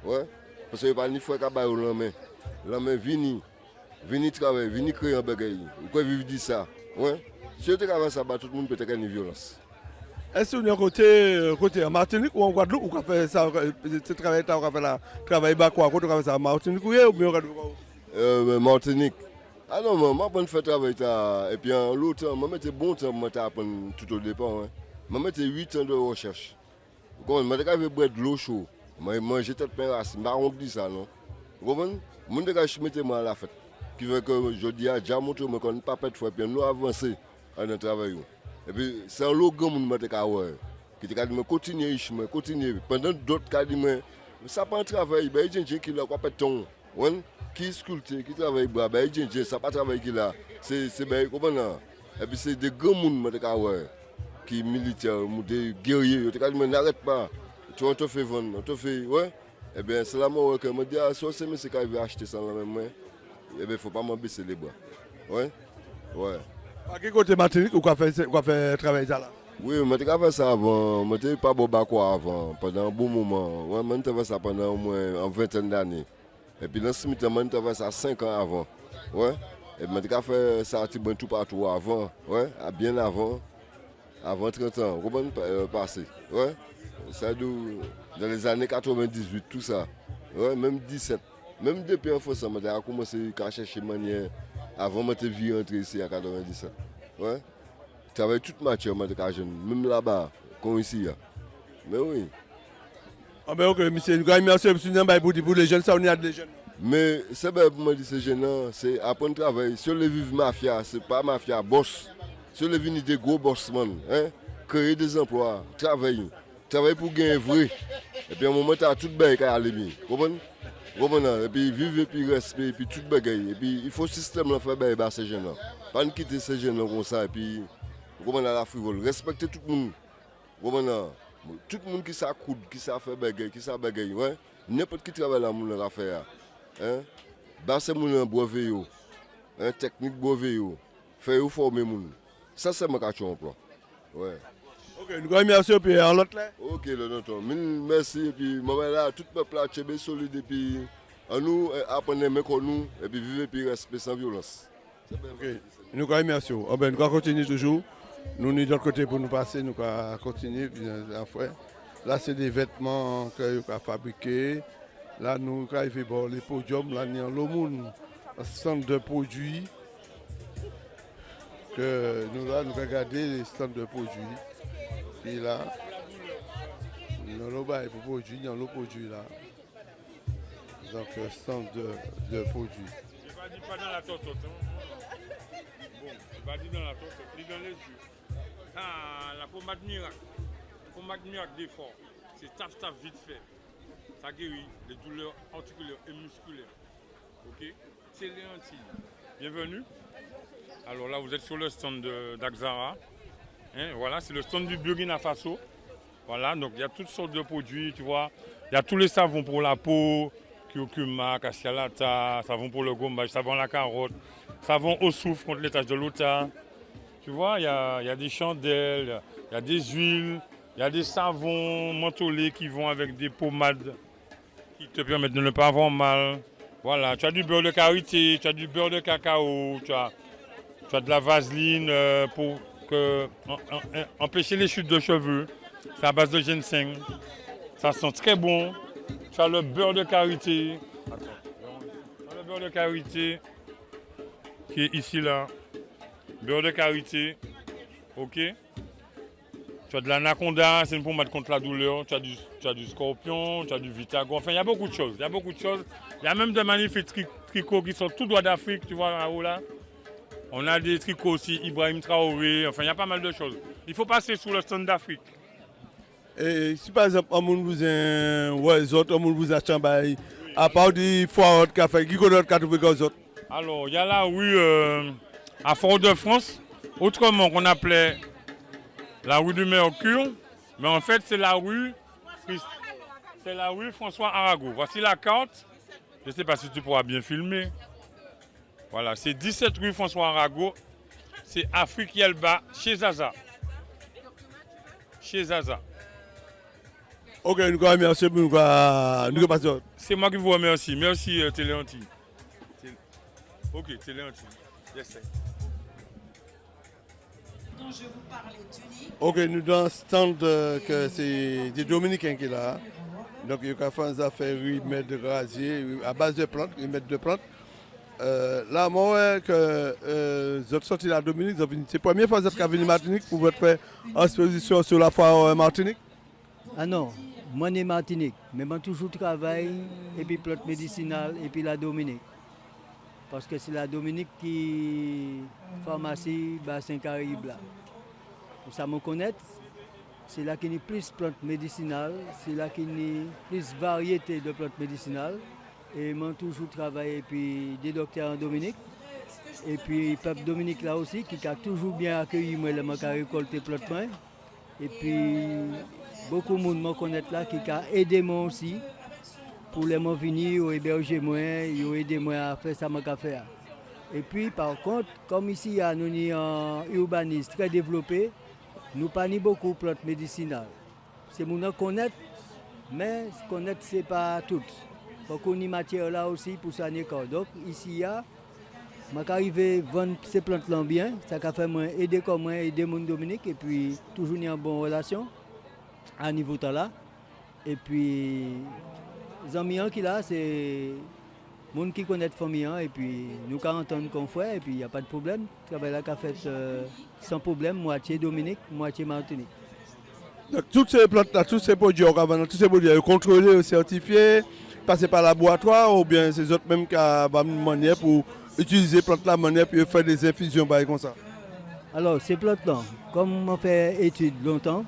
Ouais? Parce que il pas ni frère qui ba la main. La main vini travailler, vini créer un bagage. Vous pouvez vivre de ça. Ouais? Si vous avez ça, tout le monde peut être une violence. Est-ce que vous êtes côté en Martinique ou en Guadeloupe, ou fait ça, ce travail là, on fait là, travail bas quoi, quand on fait ça en Martinique ou bien en Martinique. Ah non, moi je fais travail et puis en l'autre temps, je mets bon temps pour apprendre tout au départ. Je mets 8 ans de recherche. Je vais boire de l'eau chaude, je mange tête pain racine, je ne dis ça non. Vous comprenez? Je mets moi à la fête. Qui veut que je dis à déjà montré qu'on ne peut pas faire, puis nous avancer dans le travail. Et puis c'est un lot grand monde qui te dit continuer pendant d'autres qui disent ça pas un travail, ben il qui là quoi pas ton qui sculpte qui travaille ben il ça pas travail qui là c'est ben comment. Et puis c'est des grands monde qui militaires, des guerriers, tu n'arrête pas. Tu on te fait vendre, on te fait ouais. Et bien c'est là moi que me dit si c'est monsieur qui veut acheter ça là même moi. Eh bien, il ne faut pas m'abaisser les bras. Ouais? Ouais. À quel côté Martinique ou quoi fait travailler ça là? Oui, je n'ai pas fait ça avant. Je n'étais pas bon avant, pendant un bon moment. Ouais, je n'ai fait ça pendant au moins une vingtaine d'années. Et puis dans ce moment, je n'ai fait ça 5 ans avant. Ouais? Et je n'ai fait ça tout partout avant. Ouais? Bien avant 30 ans. Vous comprenez passé? Ouais? Ça dans les années 98, tout ça. Ouais? Même 17. Même depuis en France, j'ai commencé à chercher manière avant de venir rentrer ici en 97. Ouais. Je travaille toute matière, même là-bas, comme ici. Mais oui. Ah ben ok, monsieur, nous avons mis pour les jeunes, ça on est des jeunes. Mais c'est bien pour moi dire ces jeunes, c'est apprendre à travailler. Si on vit mafia, c'est pas mafia, boss. Si on vit des gros bossman, créer des emplois, travailler. Travailler pour gagner vrai. Et puis à un moment, tu as tout bien qui aller bien. Et puis vivre, et puis respect, et puis tout bagaille. Et puis il faut le système faire bien ces jeunes-là. Pas nous quitter ces jeunes-là comme ça, et puis la frivole. Respecter tout le monde. Tout le monde qui s'accoude, qui sait faire bagaille, qui sait bagaille. Ouais? N'importe qui travaille là, mon affaire. C'est mon brevet, technique brevet, faire former mon. Ça c'est ma question emploi. Ouais. Ok, nous allons merci et puis en l'autre là. Ok, le noton. Merci et puis moi là tout le peuple là c'est solide et puis à nous apprendre mais qu'on nous et puis vivre et puis respect sans violence. Ok. Nous allons merci. Nous allons continuer toujours. Nous sommes de l'autre côté pour nous passer, nous allons continuer après. Là c'est des vêtements que nous avons fabriqués. Là nous arrivons pour les podiums là nous avons le monde un stand de produits que nous allons regarder les stands de produits. Et là, nous avons pour produits, nous avons produits là. Donc, stand de produits. Je ne vais pas dans la torte. Bon, je ne vais pas dans la torte, ni dans les yeux. Ah, la pommade miracle. La pommade miracle d'effort. C'est taf vite fait. Ça guérit les douleurs articulaires et musculaires. Ok? C'est les Antilles. Bienvenue. Alors là, vous êtes sur le stand d'Axara. Voilà, c'est le stand du Burkina Faso. Voilà, donc il y a toutes sortes de produits, tu vois. Il y a tous les savons pour la peau, curcuma, cascalata, savon pour le gommage, savon à la carotte, savon au soufre contre les taches de l'ota. Tu vois, il y a des chandelles, il y a des huiles, il y a des savons mentholés qui vont avec des pommades qui te permettent de ne pas avoir mal. Voilà, tu as du beurre de karité, tu as du beurre de cacao, tu as de la vaseline pour empêcher les chutes de cheveux. C'est à base de ginseng. Ça sent très bon. Tu as le beurre de karité. Attends, tu as le beurre de karité qui est ici là. Beurre de karité. Ok. Tu as de l'anaconda, c'est une pommade contre la douleur. Tu as du scorpion, tu as du vitago. Enfin, il y a beaucoup de choses. Il y a même de magnifiques tricots qui sont tout droit d'Afrique, tu vois, là-haut là. On a des tricots aussi, Ibrahim Traoré. Enfin, il y a pas mal de choses. Il faut passer sous le stand d'Afrique. Et si par exemple, on vous a ouais, autres, on vous a chambaye, à part du foire de café, qui connaît d'autres trouver comme autres? Alors, il y a la rue à Fort-de-France, autrement qu'on appelait la rue du Mercure, mais en fait, c'est la rue François Arago. Voici la carte. Je ne sais pas si tu pourras bien filmer. Voilà, c'est 17 rue François Arago. C'est Afrique Yelba, chez Zaza. Chez Zaza. Ok, nous vous remercions, nous passons. C'est moi qui vous remercie. Merci Téléanti. Ok, Téléanti. Yes, sir. Dont je vous parlais, tunique. Ok, nous dans le stand que c'est des Dominicains qui est là. Donc, il y a fait des affaires, ils mettent de grasier, à base de plantes, ils mettent de plantes. Là, moi, que vous êtes sorti de la Dominique, c'est la première fois que vous êtes venu à Martinique pour votre faire exposition sur la foire Martinique? Ah non, moi, je suis Martinique, mais je toujours travaille, et puis plantes médicinales, et puis la Dominique. Parce que c'est la Dominique qui pharmacie bassin Caraïbe là. Pour ça me connaître, c'est là qu'il y a plus de plantes médicinales, c'est là qu'il y a plus de variétés de plantes médicinales. Et moi toujours travaillé et puis des docteurs en Dominique. Et puis le peuple Dominique là aussi qui a toujours bien accueilli moi le manque à récolter plantes. Et puis beaucoup de monde me connaît là qui a aidé moi aussi. Pour les gens venir, héberger moi, aider moi à faire ça que faire. Et puis par contre, comme ici nous avons un urbanisme très développé, nous pas beaucoup de plantes médicinales. C'est mon connaître, mais connaître c'est pas tout. Beaucoup de matière là aussi pour ça n'est pas. Donc ici je suis arrivé à vendre ces plantes là bien, ça a fait moi aider comme moi aider mon Dominique et puis toujours une bonne relation à niveau là. Et puis les amis qui là c'est les gens qui connaissent la famille et puis nous quand entendons qu'on fait et puis il n'y a pas de problème. Travail là qu'a fait sans problème, moitié Dominique, moitié Martinique. Donc toutes ces plantes là, tous ces produits, tous ces produits contrôlés, certifiés, passés par laboratoire ou bien c'est autres même qui ont une manière pour utiliser les plantes là manière pour faire des infusions comme ça? Alors ces plantes là, comme on fait études longtemps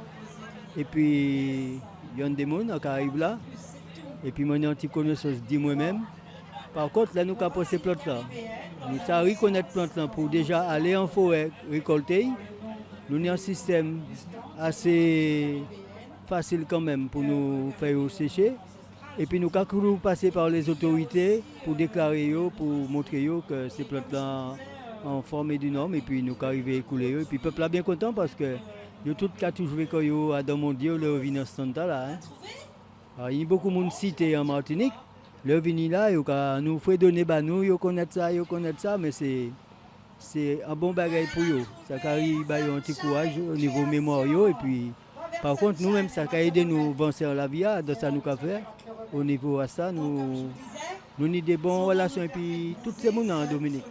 et puis il y a des gens qui arrivent là et puis moi j'ai une petite connaissance de moi-même. Par contre là nous avons ces plantes là. Nous savons reconnaître les plantes là pour déjà aller en forêt récolter. Nous avons un système assez facile quand même pour nous faire sécher. Et puis nous avons passé par les autorités pour déclarer, pour montrer que ces plantes-là ont formé du norme. Et puis nous arrivons à écouler. Et puis le peuple est bien content parce que nous tous cas toujours vécu dans mon Dieu, le revenu en ce temps-là. Alors, il y a beaucoup de monde cité en Martinique. Le revenu là, nous fait donner, nous connaissons ça, mais c'est un bon bagage pour eux. Ça arrive à un petit courage au niveau mémoire. Et puis, par contre, nous-mêmes, ça a aidé nous avancer en la vie, de ça nous avons fait. Au niveau de ça, nous avons des bonnes relations. Et puis, tout ce monde en Dominique.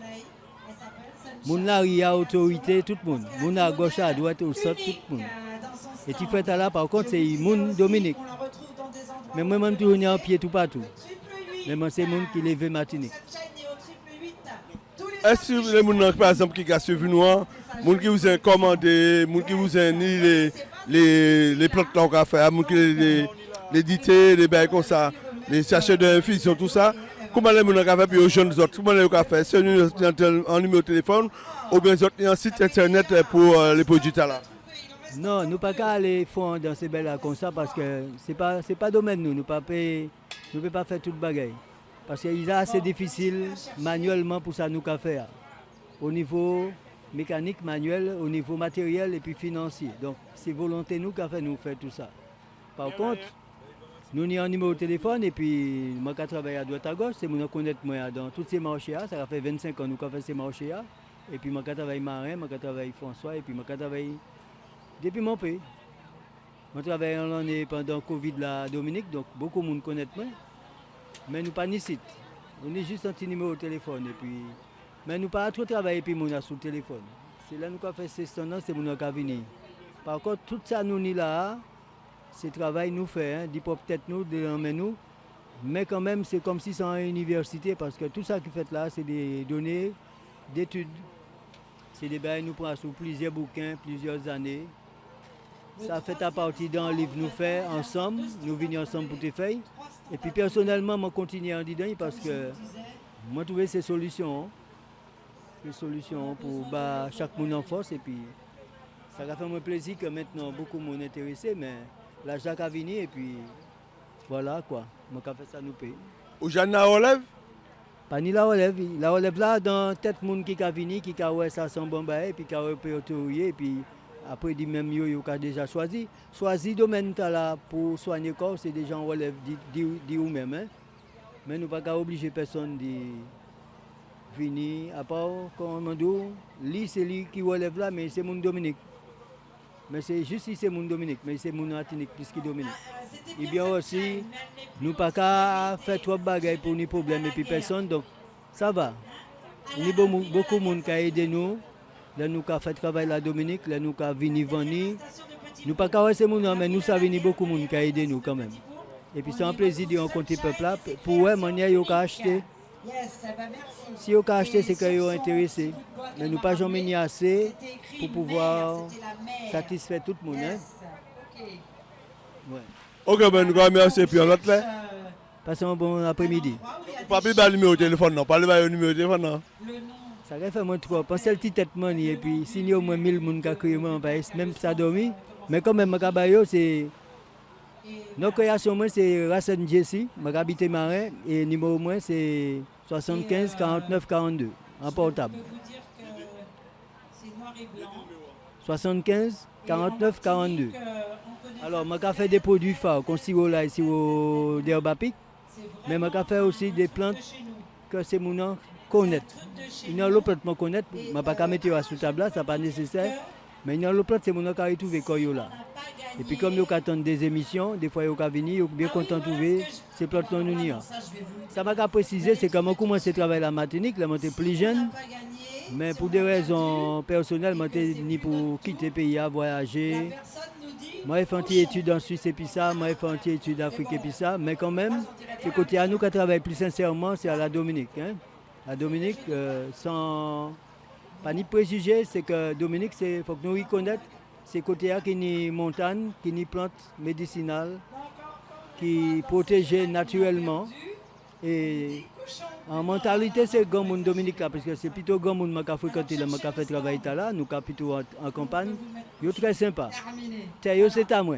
Mon là, il y a autorité, tout le monde. Mon à gauche, à droite, au centre, tout le monde. Et tu fais là, par contre, c'est mon Dominique. Mais moi, je suis en pied tout partout. Mais moi, c'est mon qui lève Martinique. Est-ce que les gens par exemple qui ont suivi nous, les gens qui vous ont commandé, les gens qui vous ont dit les plantes qu'on a fait, les gens qui les dités, les bails comme ça, les sachets d'infusion, tout ça, comment les gens ont fait pour les jeunes autres, comment les gens ont fait? C'est un numéro de téléphone ou bien un site internet pour les produits là? Non, nous ne pouvons pas aller fond dans ces belles là comme ça parce que ce n'est pas domaine nous, nous ne pouvons pas faire toute bagaille. Parce qu'il est assez difficile manuellement pour ça nous qu'à faire. Au niveau mécanique, manuel, au niveau matériel et puis financier. Donc c'est volonté nous qui a fait nous faire tout ça. Par contre, nous avons un numéro de téléphone et puis moi qui travaille à droite à gauche, c'est mon connaître moi dans tous ces marchés. Ça fait 25 ans nous avons fait ces marchés. Et puis moi qui travaille Marin, moi qui travaille François et puis moi qui travaille depuis mon pays. Moi travaille en l'année pendant Covid là Dominique, donc beaucoup de monde connaît moi. Mais nous pas ni site. On est juste un petit numéro de téléphone et puis mais nous pas trop travailler puis mon a sur le téléphone. C'est là nous avons fait ces standards, c'est mon qui a venir. Par contre tout ça nous ni là, c'est travail nous fait, hein, dit peut-être nous de nous. Mais quand même c'est comme si c'est en université parce que tout ça qui fait là c'est des données d'études. C'est des bails nous prend sur plusieurs bouquins, plusieurs années. Ça fait à partir d'un livre nous fait ensemble, nous venons ensemble pour tes feuilles. Et puis personnellement, je continue en dedans parce que moi trouver ces solutions. Des solutions pour chaque monde en force. Et puis ça a fait mon plaisir que maintenant beaucoup de monde intéressé, mais là Jacques a venu et puis voilà quoi. Moi qui fait ça nous paye. Ou Jeanne la relève? Pas ni la relève. La relève là dans tête monde qui a venu, qui a ouais ça sans bon bail, et puis qui a repéré et puis après, dit même yo a déjà choisi. Choisi domaine là pour soigner le corps, c'est des gens relève dit ou même. Hein? Mais nous ne pouvons pas obliger personne de venir. À part, comme on dit, c'est lui qui relève là, mais c'est mon Dominique. Mais c'est juste si c'est mon Dominique, mais c'est mon Martinique plus que Dominique. Et bien aussi, nous ne pouvons pas faire trop de bagages pour nos problèmes et puis personne. Donc, ça va. Il y a beaucoup de monde qui a aidé nous. Là, nous avons fait travail la Dominique, là, nous avons venu venir. Nous pas qu'à ces gens, mais nous avons beaucoup de monde qui a aidé nous quand même. Et puis c'est un plaisir de rencontrer le peuple là. Pour eux, manière ils ont acheté. Si ils ont acheté, c'est qu'ils sont intéressés. Mais nous pas jamais mis assez pour pouvoir satisfaire tout le monde. Hein? Ouais. Ok, ben nous remercions et puis on l'autre là. Passez un bon après-midi. Pas plus le numéro de téléphone, non. Pas le numéro de téléphone, non. Ça va faire moins trop. Pensez le petit tête money et puis s'il y a au moins 1000 personnes qui ont créé moi, même ça dormi. Mais quand même, Makabayo, c'est. Nos créations, moi, c'est Racine Jessie, Makabité Marin, et numéro moins, c'est 75 49 42, en portable. 75 49 42. Alors, je fais des produits phares, comme sirop là, sirop d'herbapic, mais je fais aussi des plantes que ces gens connaissent. Il y a l'autre plante que je connais, je ne vais pas mettre sur la table, ce n'est pas nécessaire. Mais il y a l'autre plante, c'est mon qui a retrouvé là. Et puis comme ils attendent des émissions, des fois ils ont venir, ils sont bien contents de trouver ces plantes non nous. Ça m'a précisé, c'est quand je commence à travailler à la Martinique, là j'étais plus jeune. Mais pour des raisons personnelles, je n'étais ni pour quitter le pays à voyager. Moi j'ai fait une étude en Suisse et puis ça, moi j'ai fait une étude en Afrique et puis ça. Mais quand même, c'est côté à nous qui travaille plus sincèrement, c'est à la Dominique. Hein. La Dominique, sans pas ni préjugé, c'est que Dominique, il faut que nous reconnaître. C'est côté qui ni montagne, qui ni plantes médicinales, qui protégées naturellement. Et en mentalité, c'est grand monde Dominique là, parce que c'est plutôt grand monde qui a fréquenté là, qui a fait travail là, nous qui plutôt en campagne. Ils sont très sympa. C'est à moi.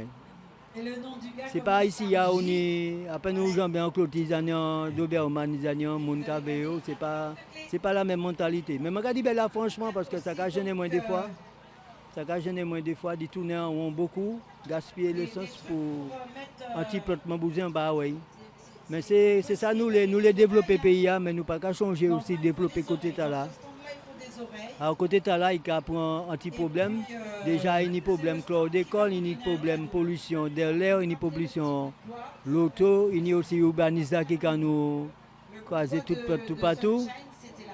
C'est pas ici, on est à peine aux gens bien enclos, Doberman, Montaveo, c'est pas la même mentalité. Mais je dis là franchement parce que ça a gêné moins des fois. Ça a gêné moins des fois, de tourner en rond beaucoup, gaspiller l'essence pour un petit plottement bousin, bah oui. Mais c'est ça, nous les développer pays, mais nous pas qu'à changer aussi, développer côté là. Alors côté là, il y a un petit problème. Déjà, il y a un problème chlordécone, il y a un problème pollution de l'air, il y a une pollution de l'auto, il y a aussi l'urbanisation qui a nous croisé tout partout.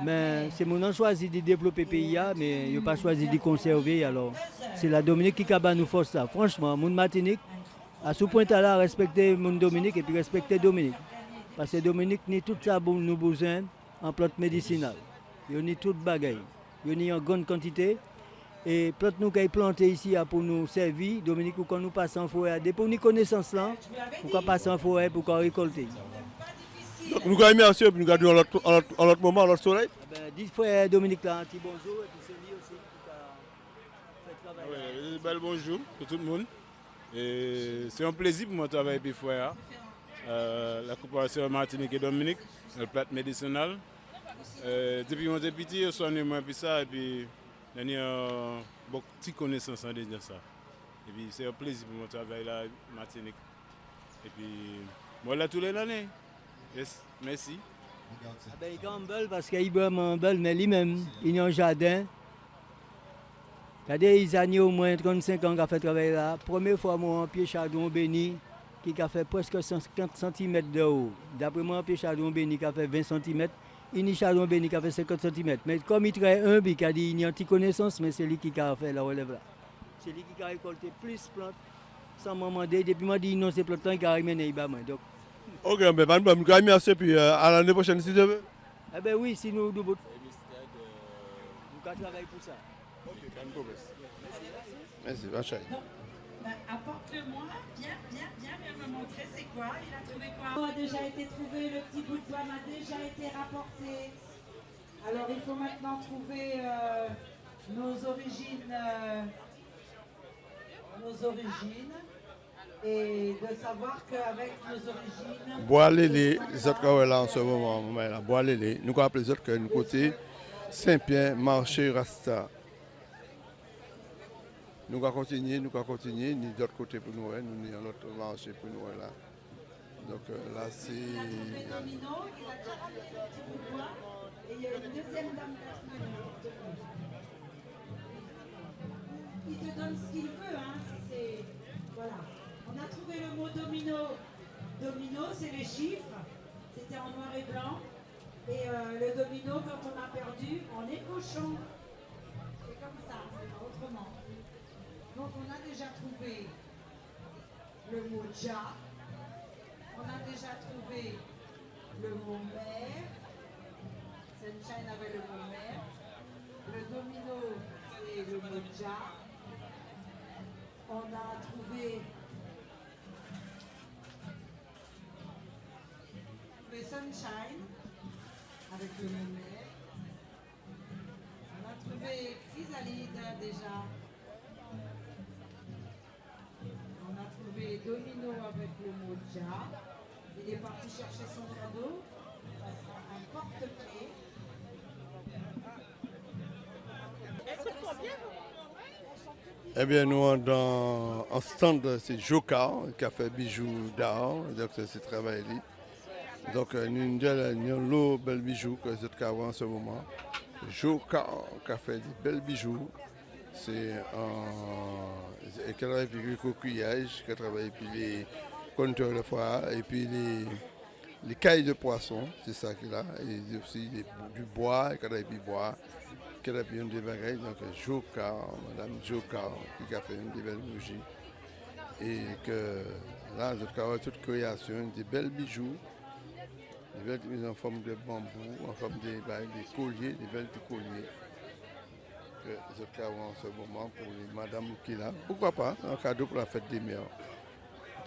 Mais c'est mon choisi de développer le pays, mais il n'a pas choisi de conserver. Alors, c'est la Dominique qui a nous force ça. Franchement, mon Martinique, à ce point-là, respecter mon Dominique et puis respecter Dominique. Parce que Dominique, ni tout ça pour nous besoin en plantes médicinales. Il y a tout bagaille. Il y a en grande quantité. Et plantes nous qui plantées ici pour nous servir, Dominique, quand nous passons en forêt, pour nos connaissances là, pour passer en forêt, pour récolter. Donc nous remercions et puis nous gardons en l'autre moment, en l'autre soleil. Dis frère Dominique là, un petit bonjour et puis c'est lui aussi qui a fait travail. Bel bonjour pour tout le monde. C'est un plaisir pour moi de travailler avec frère. la coopération Martinique et Dominique, le plat médicinal. Depuis que j'étais petit, je soigne moi puis ça et puis j'ai beaucoup de connaissances en disant ça. Et puis c'est un plaisir pour moi de travailler là Martinique. Et puis moi là tous les années. Yes, merci. Ben, il est humble parce qu'il est humble, mais lui-même, il a un jardin. Il y a des années au moins 35 ans qu'il a fait travailler là. Première fois, mon pied chardon béni, qui a fait presque 50 cm de haut. D'après moi, pied chardon béni qui a fait 20 cm. Il y a chardon béni qui a fait 50 cm. Mais comme il est humble, il a dit qu'il y a une petite connaissance, mais c'est lui qui a fait la relève là. C'est lui qui a récolté plus de plantes sans m'en demander. Depuis moi, dit non, c'est plantes qui a ramené. Donc, ok, mais merci, puis à l'année prochaine si tu veux. eh bien oui, si nous travaillons pour ça. Merci, Vachaï. Apporte-le-moi, viens me montrer c'est quoi. Il a trouvé quoi? A déjà été trouvé, le petit bout de pomme a déjà été rapporté. Alors il faut maintenant trouver nos origines et de savoir qu'avec nos origines... Bois les autres là en ce moment, bois les. Nous appelons les autres que nous côté Saint-Pierre, marché Rasta. Nous allons continuer, ni d'autre côté pour nous, nous avons l'autre marché pour nous là. Donc là c'est... Il a trouvé Domino, il a déjà ramené son petit bout de bois, et il y a une deuxième dame qui te donne ce qu'il veut, hein. C'est... Voilà. On a trouvé le mot domino. Domino, c'est les chiffres. C'était en noir et blanc. Et le domino, quand on a perdu, on est cochon. C'est comme ça, c'est pas autrement. Donc on a déjà trouvé le mot ja. On a déjà trouvé le mot mère. Sunshine avait le mot mère. Le domino, c'est le mot ja. On a trouvé le sunshine avec le mot mère. On a trouvé chrysalide déjà. On a trouvé domino avec le mot ja. Il est parti chercher son cadeau. Ça sera un porte-clés. Eh bien, nous, dans un stand, c'est Joka, qui a fait bijoux d'art, donc c'est travail là. Donc, nous avons des belles bijoux que vous avez en ce moment. Joka, qui a fait des belles bijoux. C'est un... qui travaille avec les coquillages, qui travaille avec les compteurs de foie, et puis les cailles de poisson, c'est ça qu'il a. Et aussi du bois, qui travaille avec du bois. Qui a fait une des bagailles, donc Joka, Madame Joka, qui a fait une des belles bougies. Et que là, je avons toute création, des belles bijoux, des belles mises en forme de bambou, en forme de colliers, des belles colliers. Que je avons en ce moment pour les Madame qui là. Pourquoi pas, un cadeau pour la fête des mères.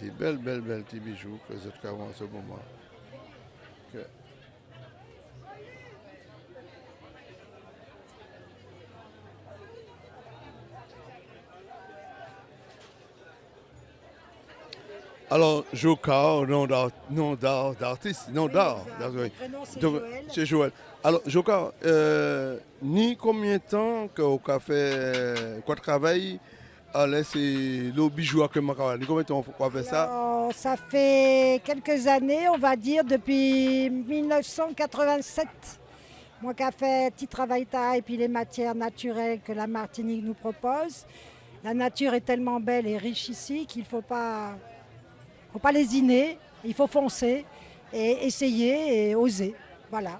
Des belles petits bijoux que je avons en ce moment. Que, alors, Joka, nom d'artiste, nom d'art. C'est Joël. Alors, Joka, ni combien de temps que vous avez fait quoi de travail à laisser le bijou à Kemakawa? Ni combien de temps vous avez fait ça? Alors, ça fait quelques années, on va dire, depuis 1987. Moi qui ai fait petit travail taille et puis les matières naturelles que la Martinique nous propose. La nature est tellement belle et riche ici qu'il ne faut pas lésiner, il faut foncer et essayer et oser. Voilà.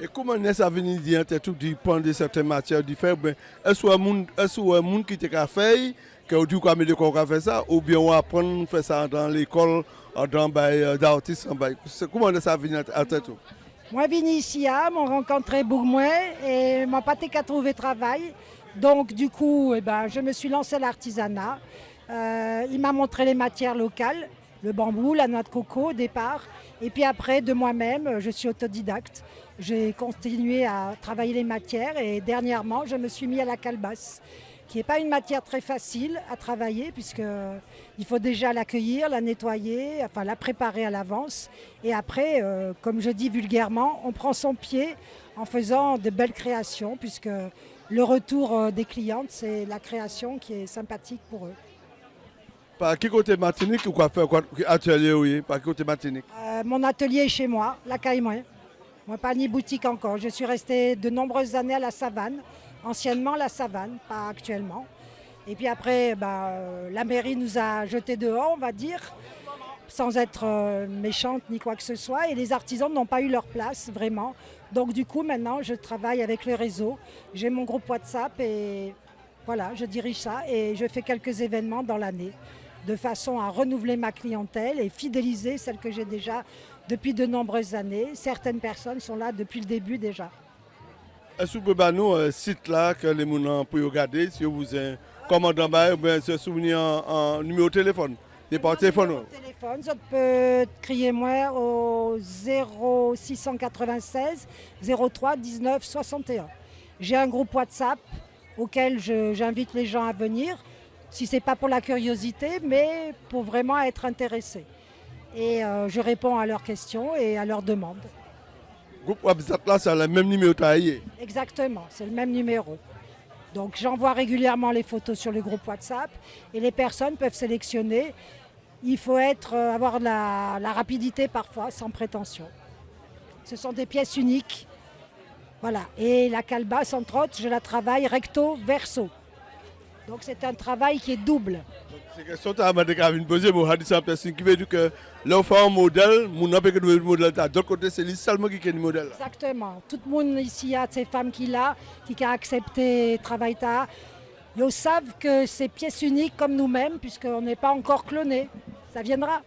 Et comment est-ce venir dire tout dépend de certaines matières différentes? Est-ce que un monde qui t'a fait que vous dites qu'on a fait ça ou bien on apprend à faire ça dans l'école dans d'artistes? Comment est-ce venir à tête? Moi, je viens ici, m'ont rencontré Bourgmouin et m'a pas qu'à trouver travail. Donc du coup, je me suis lancée à l'artisanat. Il m'a montré les matières locales. Le bambou, la noix de coco au départ. Et puis après, de moi-même, je suis autodidacte. J'ai continué à travailler les matières et dernièrement, je me suis mis à la calebasse, qui n'est pas une matière très facile à travailler puisqu'il faut déjà l'accueillir, la nettoyer, enfin la préparer à l'avance. Et après, comme je dis vulgairement, on prend son pied en faisant de belles créations puisque le retour des clientes, c'est la création qui est sympathique pour eux. Par quel côté Martinique ou quoi faire quoi atelier oui, par quel côté Martinique? Mon atelier est chez moi, la Caille-moi. Moi, pas ni boutique encore. Je suis restée de nombreuses années à la Savane. Anciennement la Savane, pas actuellement. Et puis après, la mairie nous a jetés dehors, on va dire, sans être méchante ni quoi que ce soit. Et les artisans n'ont pas eu leur place, vraiment. Donc du coup, maintenant, je travaille avec le réseau. J'ai mon groupe WhatsApp et voilà, je dirige ça. Et je fais quelques événements dans l'année, de façon à renouveler ma clientèle et fidéliser celle que j'ai déjà depuis de nombreuses années. Certaines personnes sont là depuis le début déjà. Est-ce que vous pouvez nous site là que les gens peuvent regarder si vous êtes commandant ou bien se souvenir en numéro de téléphone? Et par téléphone. Je peux crier moi au 0696 03 19 61. J'ai un groupe WhatsApp auquel j'invite les gens à venir, si ce n'est pas pour la curiosité, mais pour vraiment être intéressés. Et je réponds à leurs questions et à leurs demandes. Le groupe WhatsApp là, c'est le même numéro taillé. Exactement, c'est le même numéro. Donc j'envoie régulièrement les photos sur le groupe WhatsApp et les personnes peuvent sélectionner. Il faut avoir la rapidité parfois, sans prétention. Ce sont des pièces uniques. Voilà. Et la calebasse, entre autres, je la travaille recto verso. Donc c'est un travail qui est double. C'est question de poser pour Hadissa personne qui veut dire que là fait un modèle, mon n'a pas que le modèle de l'autre côté c'est lui seulement qui a le modèle. Exactement. Tout le monde ici a ces femmes qui ont accepté de travailler là. Ils savent que c'est pièces uniques comme nous-mêmes puisqu'on n'est pas encore clonés. Ça viendra.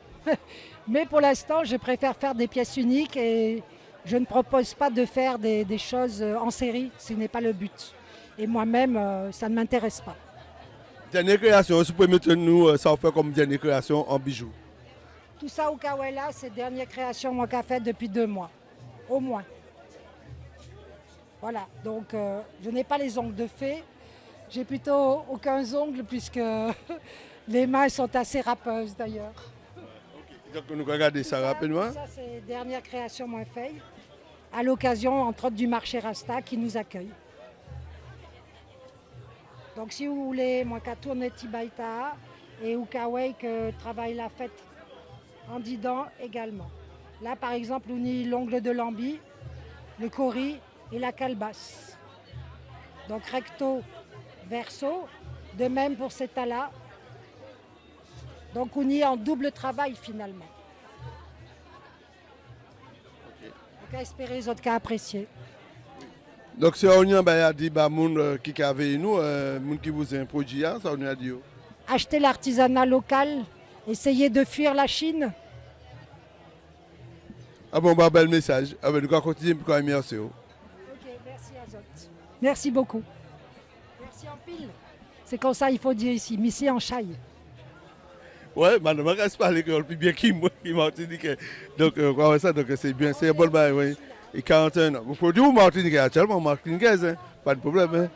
Mais pour l'instant, je préfère faire des pièces uniques et je ne propose pas de faire des choses en série. Ce n'est pas le but. Et moi-même, ça ne m'intéresse pas. Dernière création, si vous pouvez mettre nous ça fait comme dernière création en bijoux. Tout ça au Kawela, c'est la dernière création moi qu'a fait depuis 2 mois, au moins. Voilà, donc je n'ai pas les ongles de fée. J'ai plutôt aucun ongle puisque les mains sont assez râpeuses d'ailleurs. Donc nous regardons ça rapidement. Ça c'est la dernière création moi faite, à l'occasion entre autres du marché Rasta qui nous accueille. Donc si vous voulez, moi qu'à tourner Tibaïta et Oukaway que travaille la fête en Didan également. Là par exemple, on y l'ongle de lambi, le cori et la calebasse. Donc recto, verso, de même pour cet là. Donc on y est en double travail finalement. Donc à espérer les autres qu'à apprécier. Donc si on a dit bah moun qui avait nous, moun qui vous a un produit, ça on a dit. Acheter l'artisanat local, essayer de fuir la Chine. Ah bon, bah bel message. Ah ben nous allons continuer pour quand même merci. Ok, merci Azot. Merci beaucoup. Merci en pile. C'est comme ça il faut dire ici, Missy en chaille. Ouais, madame, je reste pas à l'école, plus bien qui Martinique. Donc, ça, donc c'est bien, c'est un bon bail, oui. Et 41 ans. Vous produisez au Martinique actuellement, Martiniquaise, hein? Pas de problème, hein?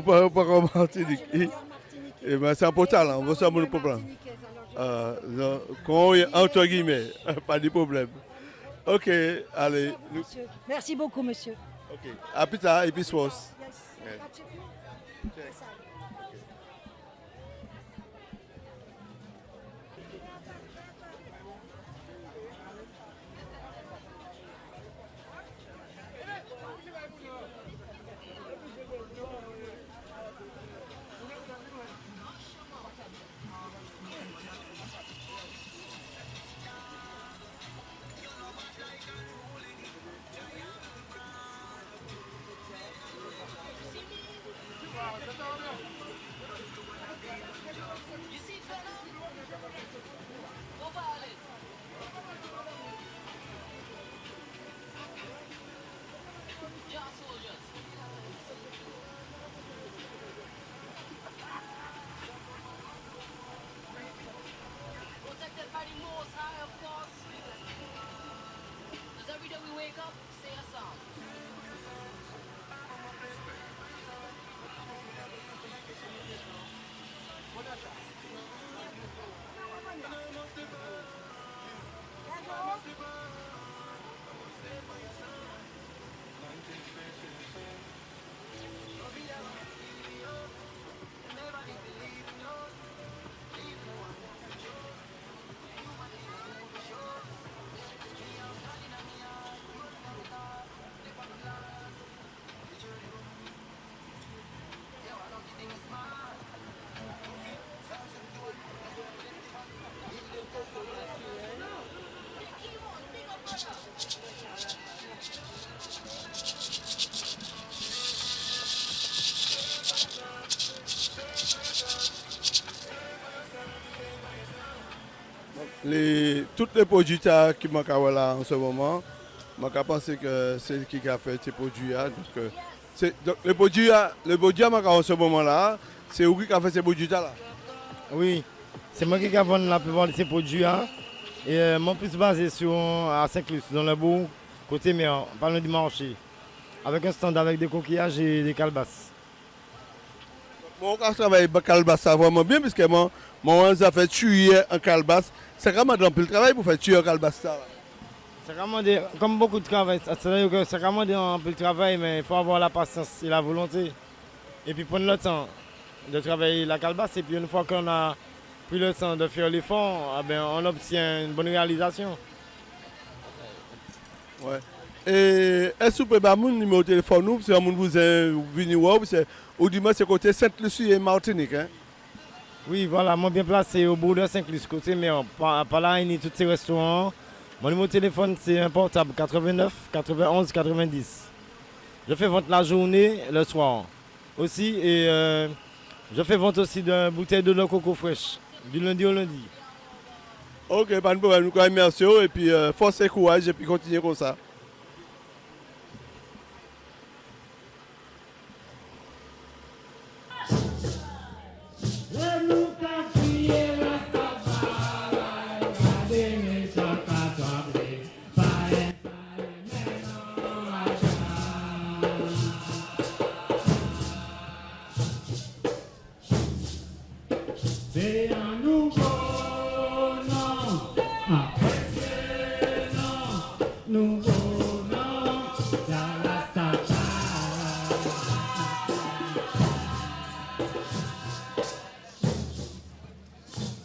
Pas en Martinique. Et ben, c'est important, là, on veut ça, mon problème. Quand entre guillemets, pas de problème. Ok, allez. Merci beaucoup, monsieur. Ok, à plus tard, et puis soir. tous les produits qui manquent là en ce moment, je pense que c'est lui qui a fait ces produits-là. Donc, le produit en ce moment-là, c'est où qui a fait ces produits-là? Oui, c'est moi qui ai vendu la plupart de ces produits. Et mon plus basé à Saint-Clus, dans le bout, côté mer, parlant du marché, avec un stand avec des coquillages et des calebasses. Bon, quand je travaille avec calebasse, ça va vraiment bien, parce que moi, ça fait tuer en calebasse. C'est vraiment un peu le travail pour faire tuer en calebasse. C'est vraiment comme beaucoup de travail, c'est-à-dire que c'est vraiment un peu le travail, mais il faut avoir la patience et la volonté. Et puis prendre le temps de travailler la calebasse, et puis une fois qu'on a pris le temps de faire l'effort, on obtient une bonne réalisation. Ouais. Et est-ce que vous pouvez me numéro de téléphone, nous, si vous êtes venu voir, ou du moins c'est côté Sainte-Lucie et Martinique, hein? Oui, voilà, moi bien placé au bout de Saint-Lucie, côté mer, par là, il y a tous ces restaurants. Mon numéro de téléphone, c'est un portable 89 91 90. Je fais vente la journée, le soir aussi, et je fais vente aussi d'une bouteille de l'eau coco fraîche, du lundi au lundi. Ok, pas de problème, nous merci, et puis force et courage, et puis continuez comme ça. C'est un nouveau nom, nouveau nom,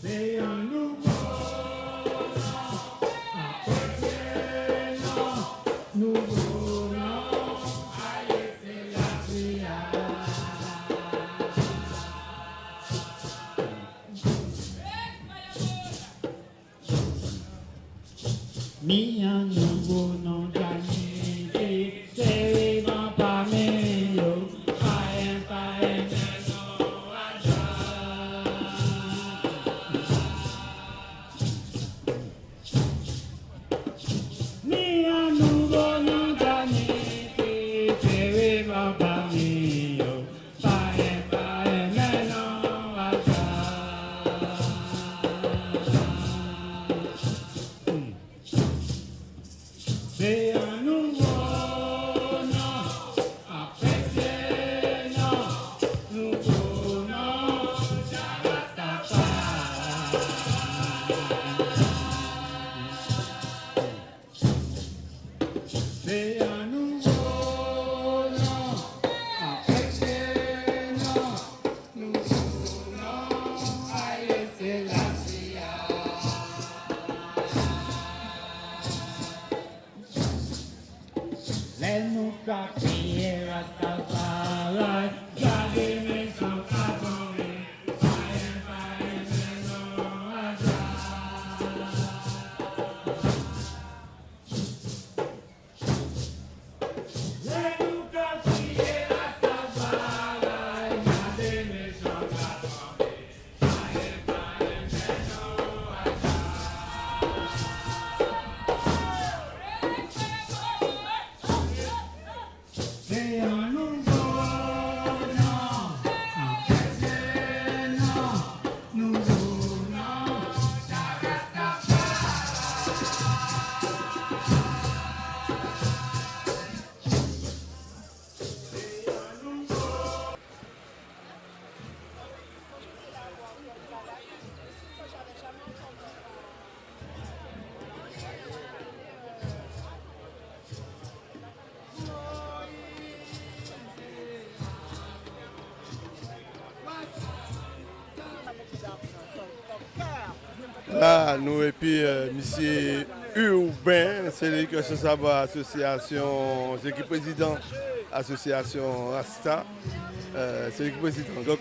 c'est un nouveau nom, nouveau nom, aïe c'est la prière. Mis un nouveau nom d'amitié, c'est vraiment pas meilleur. Pas un nom à mis un nouveau nom d'amitié, c'est vraiment pas meilleur. Pas un nom à c'est un nouveau nom, après c'est non, nouveau nom, c'est un nouveau nom, après c'est non, nouveau nom, aïe c'est la laisse-nous crier Rastafari, garder mes sons abonnés, laisse-nous crier Rastafari, garder mes sons abonnés, c'est un nouveau nom, après c'est non, nouveau nom, Là, nous et puis monsieur Urbain, c'est lui que ça va association, c'est qui président association Rasta, c'est lui qui président. Donc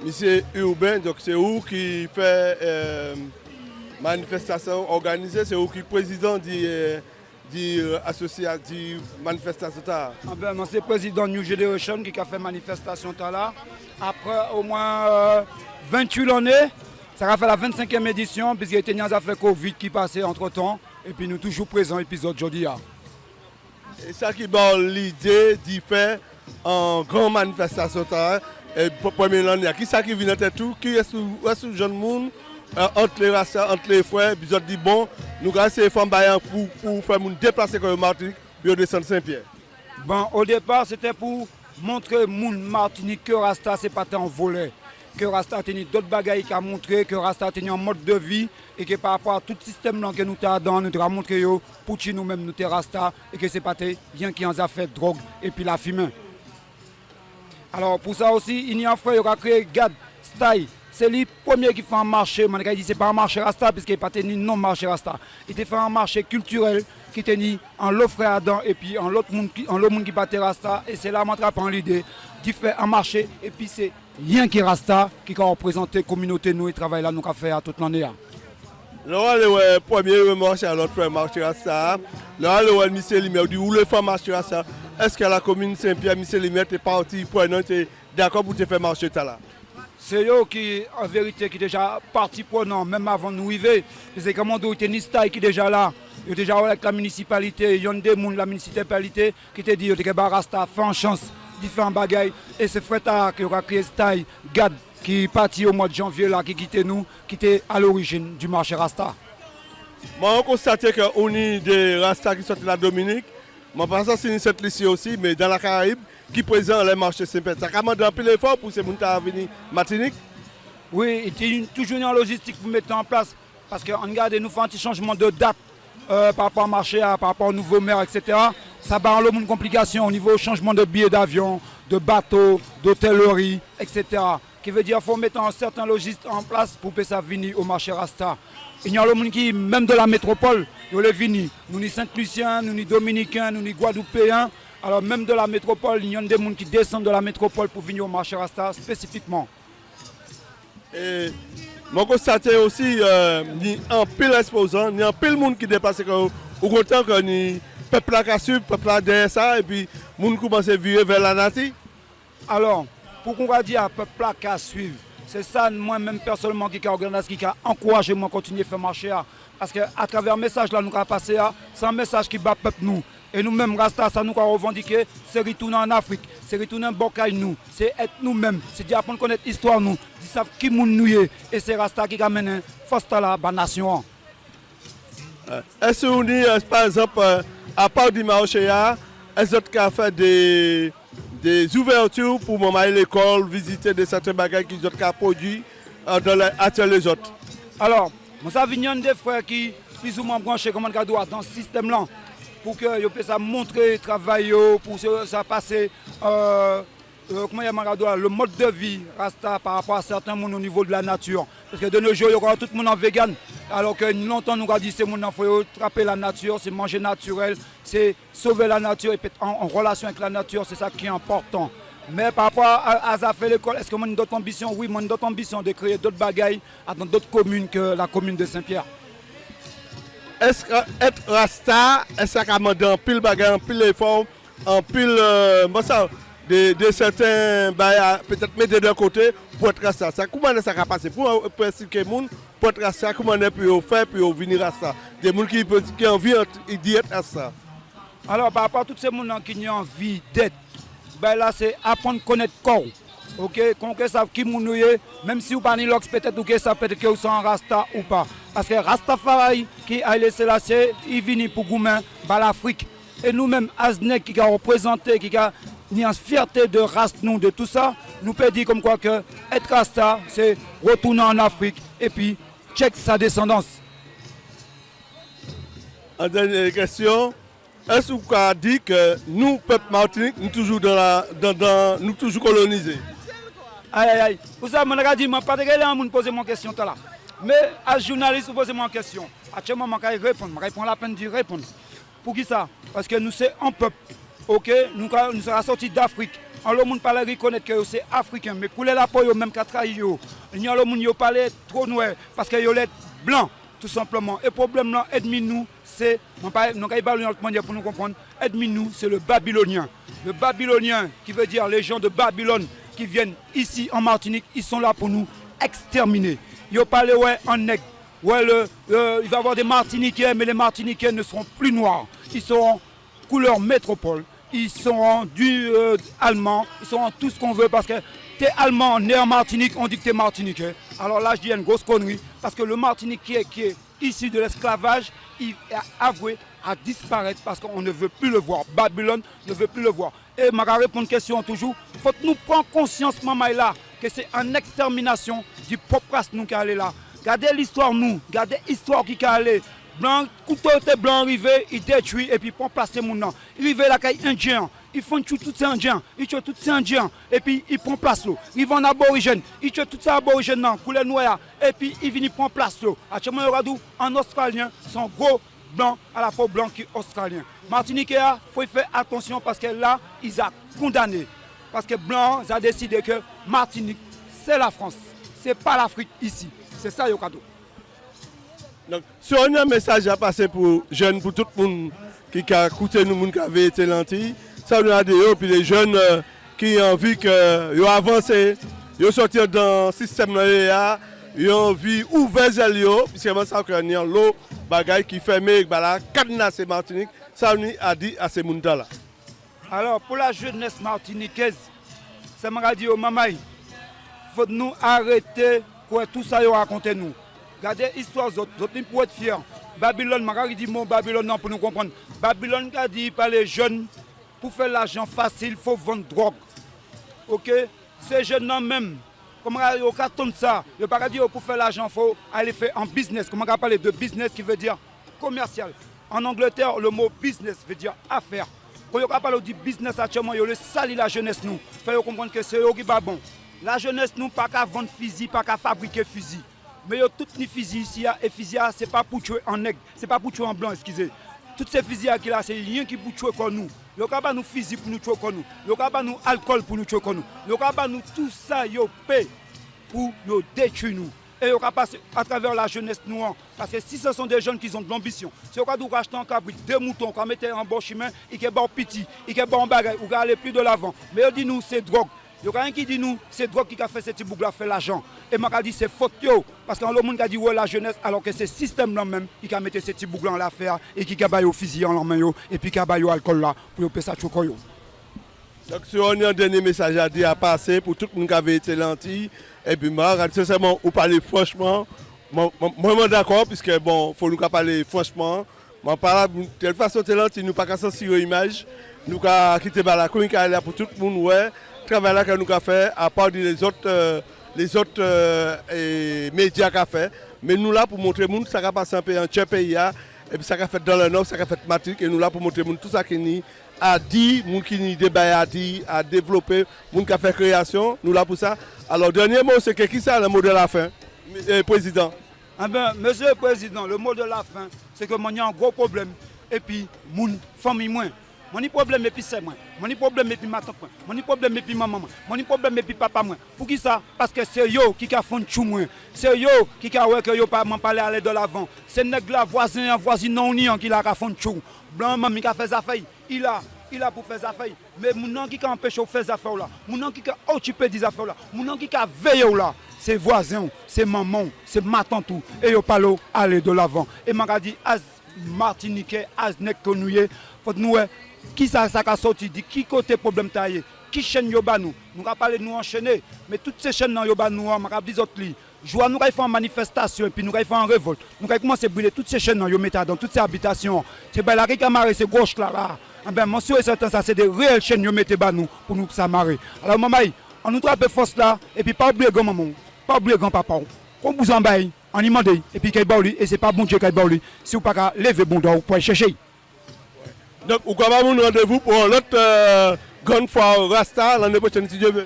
monsieur Urbain, donc c'est où qui fait manifestation organisée, c'est où qui président de l'association manifestation. Moi c'est président New Generation qui a fait manifestation là. Après au moins 28 années. Ça a fait la 25e édition, puisqu'il y a été une affaire Covid qui passait entre-temps. Et puis nous toujours présents, épisode aujourd'hui. Et ça qui bat l'idée d'y faire en grande manifestation. Et pour premier l'année, qui ça qui vient de tout, qui est sous le jeune monde, entre les races, entre les frères, puis ils ont dit bon, nous allons essayer de faire pour faire nous déplacer comme Martinique, puis descendre Saint-Pierre. Bon, au départ, c'était pour montrer aux Martinique que Rasta, c'est pas tant volet. Que Rasta a tenu d'autres bagailles qui a montré, que Rasta a tenu un mode de vie et que par rapport à tout système que nous avons nous avons montré pour que nous-mêmes nous sommes Rasta et que c'est pas rien qui en a fait drogue et puis la fumée. Alors pour ça aussi, il y a un frère qui a créé GAD Style. C'est lui premier qui fait un marché, il dit c'est pas un marché Rasta puisqu'il n'est pas tenu non marché Rasta. Il a fait un marché culturel qui tenu en l'autre frère Adam et puis en l'autre monde qui battait Rasta et c'est là qu'on attrape l'idée d'y faire un marché et puis c'est rien qui Rasta qui a représenté la communauté nous et travail là nous avons fait toute l'année. Le premier marché à l'autre frère marché Rasta, le Michel Limer dit où le fait marché Rasta. Est-ce que la commune Saint-Pierre, Michel Limer est parti pour d'accord pour te faire marcher là? C'est eux qui, en vérité, qui déjà parti prenant, même avant de nous arriver. C'est comme on dit, il y a qui est déjà là. Il est déjà avec la municipalité, il y a des gens de la municipalité qui te dit que Rasta fait en chance, différents bagailles. Et c'est Freta qui a créé Style, GAD, qui est parti au mois de janvier, là, qui quittait nous, qui était à l'origine du marché Rasta. Moi, on constate qu'on a des Rasta qui sont de la Dominique. Je pense que c'est cette liste aussi, mais dans la Caraïbe, qui présente les marchés Saint-Pierre. Ça a demandé un peu d'effort pour ces gens à venir Martinique? Oui, il y a toujours une logistique pour mettre en place. Parce qu'on regarde, nous faisons un petit changement de date par rapport au marché, par rapport au nouveau maire, etc. Ça va en une complication au niveau changement de billets d'avion, de bateaux, d'hôtellerie, etc. Qui veut dire qu'il faut mettre un certain logistique en place pour que ça vienne au marché Rasta. Il y a des gens qui, même de la métropole, ils sont venus. Nous, ni Saint-Lucien, nous, ni Dominicains, nous, ni Guadeloupéens. Alors même de la métropole, il y a des gens qui descendent de la métropole pour venir au marché Rasta spécifiquement. Et je constate aussi qu'il y a un pile exposant, il y a un pile de monde qui dépasse au content que le peuple a suivi, le peuple a derrière ça, et puis les gens commencent à virer vers la nature. Alors, pour qu'on va dire le peuple a suivre, c'est ça moi-même personnellement qui a organisé, qui a encouragé moi à continuer à faire marcher. Parce qu'à travers le message là nous avons passé, c'est un message qui bat le peuple nous. Et nous-mêmes, Rasta, ça nous avons revendiqué, c'est retourner en Afrique, c'est retourner en Bokaï nous, c'est être nous-mêmes, c'est dire apprendre à connaître l'histoire nous, c'est savoir qui nous est, et c'est Rasta qui amène Fosta la nation. Est-ce qu'on dit, par exemple, à part du marché, est-ce qu'on a fait des ouvertures pour maman l'école, visiter des certains bagages qu'ils ont produits dans les autres? Alors, nous avons des frères qui plus ou moins branchés comme on doit dans ce système-là. Pour que vous puissiez montrer le travail, pour que ça passe le mode de vie Rasta par rapport à certains gens au niveau de la nature. Parce que de nos jours, il y aura tout le monde en vegan. Alors que longtemps, nous avons dit que il faut attraper la nature, c'est manger naturel, c'est sauver la nature et être en relation avec la nature, c'est ça qui est important. Mais par rapport à ça fait l'école, est-ce que moi j'ai d'autres ambitions? Oui, moi j'ai d'autres ambitions de créer d'autres bagailles dans d'autres communes que la commune de Saint-Pierre. Est-ce qu'être Rasta, est-ce qu'on a demandé un pile bagage, un pile effort, un pile de certains peut-être mettre de côté pour être Rasta? Comment ça va passer pour expliquer les gens pour être Rasta? Comment on peut faire pour venir Rasta? Des gens qui ont envie d'être Rasta. Alors par rapport à tous ces gens qui ont envie d'être, là c'est apprendre à connaître le corps. Ok, qu'on sache qui nous est, même si vous parlez l'ox peut-être ou que ça peut être que vous êtes un Rasta ou pas. Parce que Rastafari qui a laissé la il vient pour Goumen, l'Afrique. Et nous-mêmes, Aznek qui a représenté, qui a une fierté de race, nous, de tout ça, nous peut dire comme quoi que être Rasta, c'est retourner en Afrique et puis check sa descendance. En dernière question, est-ce que vous avez dit que nous, peuple Martinique, nous toujours nous toujours colonisés? Aïe aïe aïe. Vous savez, je ne dis pas de poser mon question là. Mais à journaliste, vous posez mon question. Actuellement, je vais répondre. Je prends la peine de répondre. Pour qui ça? Parce que nous sommes un peuple. Ok? Nous sommes sortis d'Afrique. Le monde parle reconnaître que c'est africain. Mais pour les lapins, même qu'à trahir. Il y a le monde qui parle trop noir. Parce que vous êtes blanc, tout simplement. Et le problème là, nous, c'est. Nous n'avons pas une autre manière pour nous comprendre. Nous, c'est le babylonien. Le babylonien, qui veut dire les gens de Babylone qui viennent ici en Martinique, ils sont là pour nous exterminer. Ils parlent ouais, en nègre. Ouais, il va y avoir des Martiniquais, mais les Martiniquais ne seront plus noirs. Ils seront couleur métropole. Ils seront allemands. Ils seront tout ce qu'on veut parce que t'es allemand, né en Martinique, on dit que t'es Martiniquais. Alors là, je dis une grosse connerie parce que le Martiniquais qui est issu de l'esclavage, il a avoué à disparaître parce qu'on ne veut plus le voir. Babylone ne veut plus le voir. Et je vais répondre à une question toujours. Il faut que nous prenions conscience, maman, là, que c'est une extermination du peuple nous qui est là. Regardez l'histoire, nous. Regardez l'histoire qui est allée. Blanc, couteau était blanc arrivé, il détruit et puis pour placer mon nom. Il arrive la caille indien, ils font tuer tous ces indiens, ils tuent tous ces indiens et puis ils prennent place là. Ils vont en aborigène, ils tuent tous ces aborigènes là, couleur noire et puis ils viennent prendre place là. Actuellement, en australien, sont gros blancs à la peau blanc qui est australien. Martinique, il faut faire attention parce que là, ils ont condamné. Parce que blanc, ils ont décidé que Martinique, c'est la France, c'est pas l'Afrique ici. C'est ça, le cadeau. Donc, si on a un message à passer pour jeunes, pour tout le monde qui a écouté nous, qui avaient été lentilles, ça nous a dit, puis les jeunes qui ont envie qu'ils avancent, ils sortir dans le système, ils ont envie d'ouvrir les yeux, puisque ça a l'eau, bagaille qui ferme, cadenas Martinique, ça nous a dit à ces gens-là. Alors, pour la jeunesse martiniquaise, ça m'a dit, maman, il faut nous arrêter pour tout ça, raconter nous. Regardez l'histoire des autres pour être fiers. Babylone, je dis mon Babylone non, pour nous comprendre. Babylone a dit par les jeunes, pour faire l'argent facile, il faut vendre drogue. Ok? Ces jeunes même, comment on cartonne ça? Il ne pas dire pour faire l'argent, il faut aller faire un business. Comment on parle de business qui veut dire commercial. En Angleterre, le mot business veut dire affaire. Quand on parle de business actuellement, il salit la jeunesse nous. Il faut comprendre que c'est eux qui sont bon. La jeunesse nous, pas qu'à vendre fusil, pas qu'à fabriquer fusil. Mais il y a toutes les fusils ici, et fusils, ce n'est pas pour tuer en nègre, ce n'est pas pour tuer en blanc, excusez. Toutes ces fusils qui là, c'est rien qui pour tuer comme nous. Il n'y a pas nous fusils pour nous tuer comme nous. Il n'y a pas nous alcool pour nous tuer comme nous. Il n'y a pas nous tout ça, il y a paix pour nous détruire nous. Et il y a passer à travers la jeunesse noire. Parce que si ce sont des jeunes qui ont de l'ambition, si on a acheter un cabri, deux moutons, qu'on mette en bon chemin, et qui est bon petit, et qui est bon bagage, ou qui aller plus de l'avant. Mais il dit nous, c'est drogue. Il y a quelqu'un qui dit nous, c'est drogue qui a fait ce petit bouc-là, fait l'argent. Et m'a dit c'est faute yo. Parce que le monde a dit ouais la jeunesse, alors que c'est le système là même qui a mis ce petit bouc-là en l'affaire et qui a baillé au fusil en main et puis qui a baillé au alcool là pour payer ça choco yo. Donc si on a un dernier message à dire à passer pour tout le monde qui avait été lentille, et puis moi, sincèrement, vous parlez franchement, moi je suis d'accord, puisque bon, il faut nous parler franchement. Mais par de telle façon, nous ne pouvons pas censurer l'image, nous pouvons quitter la chronique pour tout le monde, ouais. Travail là que nous avons fait, à part les autres médias qu'on fait. Mais nous là pour montrer monde ça va passer un peu en pays et puis ça va fait dans le nord, ça va fait Matrique et nous là pour montrer monde tout ça qui ni a dit, monde qui ni débat a dit, a développé, monde qui a fait création, nous là pour ça. Alors dernier mot c'est que qui ça le mot de la fin, président. Ah ben, monsieur le président, le mot de la fin, c'est que moi il y a un gros problème et puis mon famille moins. Mon problème et puis c'est moi. Mon problème et puis ma tante moi. Mon problème et puis ma maman. Mon problème et puis papa moi. Pour qui ça? Parce que c'est eux qui a fait chou moi. C'est eux qui a ouais que yo pas m'en parler aller de l'avant. C'est nèg là voisin non qui l'a fait chou. Blanc maman qui a fait affaire. Il a pour faire affaire. Mais mon qui a empêché de faire affaire là. Mon qui a occupé des affaires là. Mon qui a veillé là. C'est voisin, c'est maman, c'est ma tante et yo parle aller de l'avant. Et m'a dit as Martiniquais, as nèg konouye, faut nous qui ça a sorti, dit qui côté problème taillé, qui chaîne yoba nous va parler nous enchaîner, mais toutes ces chaînes dans yoba nous, m'a dit autres li. Joie nous va faire une manifestation et puis nous va faire une révolte. Nous va commencer à brûler toutes ces chaînes dans yo mettre dans toutes ces habitations. C'est ben la ricamaré c'est gauche là. Ben monsieur et certain ça c'est des réelles chaînes yo mettre ba nous pour nous s'amarrer. Alors maman, on nous trappe force là et puis pas oublier grand maman, pas oublier grand papa. Qu'on vous en baille, on y demande et puis qu'il bauli et c'est pas bon Dieu qu'il bauli. Si vous pas lever bon doigt pour chercher. Donc, vous avez un rendez-vous pour l'autre grande foire Rasta l'année prochaine, si Dieu veut.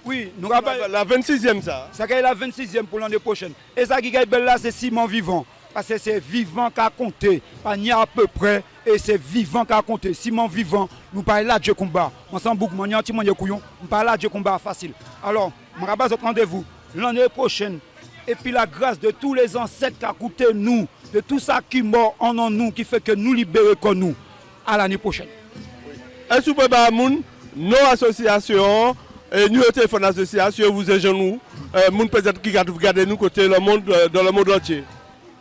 Oui, nous avons la 26e ça. Ça est la 26e pour l'année prochaine. Et ça qui est belle là, c'est Simon Vivant. Parce que c'est vivant qu'à compter. Pas ni à peu près. Et c'est vivant qu'à compter. Simon Vivant, nous parlons là de combat. On s'en boucle, on nous parlons là de combat facile. Alors, je vais votre rendez-vous l'année prochaine. Et puis la grâce de tous les ancêtres qui a coûté nous, de tout ça qui est mort en nous, qui fait que nous libérer comme nous. À l'année prochaine. Est-ce que vous pouvez nos associations, Et nous, au téléphone association, vous êtes nous, moun peut-être qui regarde nous côté le monde, dans le monde entier.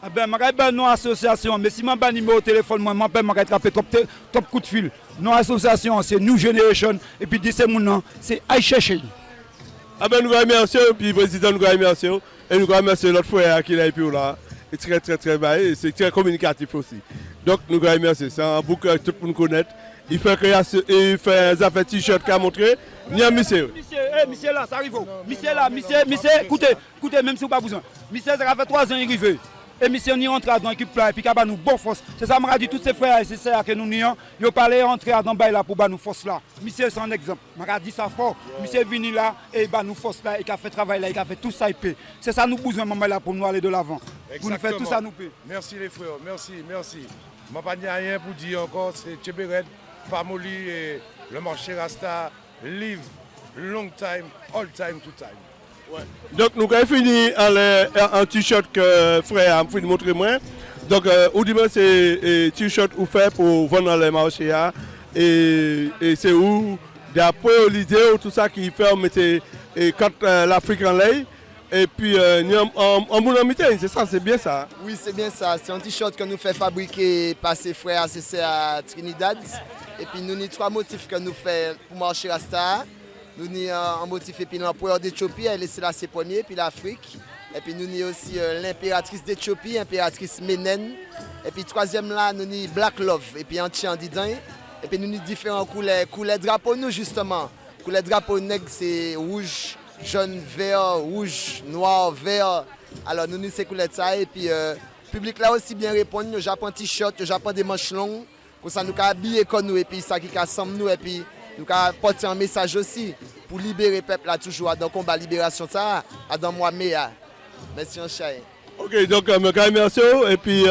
Ah ben, je vais non association, mais si je n'ai numéro de téléphone, moi, je vais taper top coup de fil. Non association, c'est New Generation, et puis de ces gens, c'est Aïe chercher. Ah ben, nous remercions, puis le président nous remercions, et nous remercions l'autre frère qui est là, là. Et très bien, et c'est très communicatif aussi. Donc, nous remercions, c'est un bouc que tout le monde connaît. Il fait un affaire t-shirt qu'a montré, ni un monsieur. Monsieur là, ça arrive. Monsieur là, monsieur, écoutez, même si vous n'avez pas besoin. Monsieur, ça fait 3 ans, il arrive. Et monsieur, on rentre dans l'équipe là, et puis nous bonne force. C'est ça, je dis tous ces frères et ces sœurs que nous nions, ils ont parlé rentrer dans le là pour nous force là. Monsieur, c'est un exemple. Je dis ça fort. Monsieur venu là, et nous force là, et qui a fait travail là, et qui a fait tout ça, c'est ça nous besoin maman là pour nous aller de l'avant. Pour nous faire tout ça, nous payer. Merci les frères, merci. Je n'ai pas dit rien pour dire encore, c'est Tchébéred, Pamoli et le marché Rasta, live, long time, all time, to time. Ouais. Donc nous avons fini en t-shirt que frère a fini de montrer moi. Donc au dimanche c'est t-shirt ou fait pour vendre dans les marchés et c'est où d'après l'idée tout ça qui fait on mettait quand l'Afrique en l'air et puis en monomité, c'est ça, c'est bien ça. Oui, c'est bien ça. C'est un t-shirt que nous fait fabriquer par ses frères ACC à Trinidad. Et puis nous avons 3 motifs que nous faisons pour marcher Rasta. Nous avons un motif et puis l'empereur d'Éthiopie, elle est là c'est premier, puis l'Afrique. Et puis nous avons aussi l'impératrice d'Éthiopie, l'impératrice Ménène. Et puis troisième là, nous avons Black Love, et puis Anti-Andidin. Et puis nous avons différentes couleurs drapeaux nous justement. Couleurs drapeaux nègres c'est rouge, jaune, vert, rouge, noir, vert. Alors nous avons ces couleurs de ça. Et puis le public là aussi bien répond, nous avons un t-shirt, nous avons des manches longues. Comme ça nous avons habillé comme nous et puis ça qui rassemble nous. Et puis nous avons porté un message aussi pour libérer le peuple là toujours dans le combat libération ça, dans le mois de mai. Merci en chien. Ok, donc merci et puis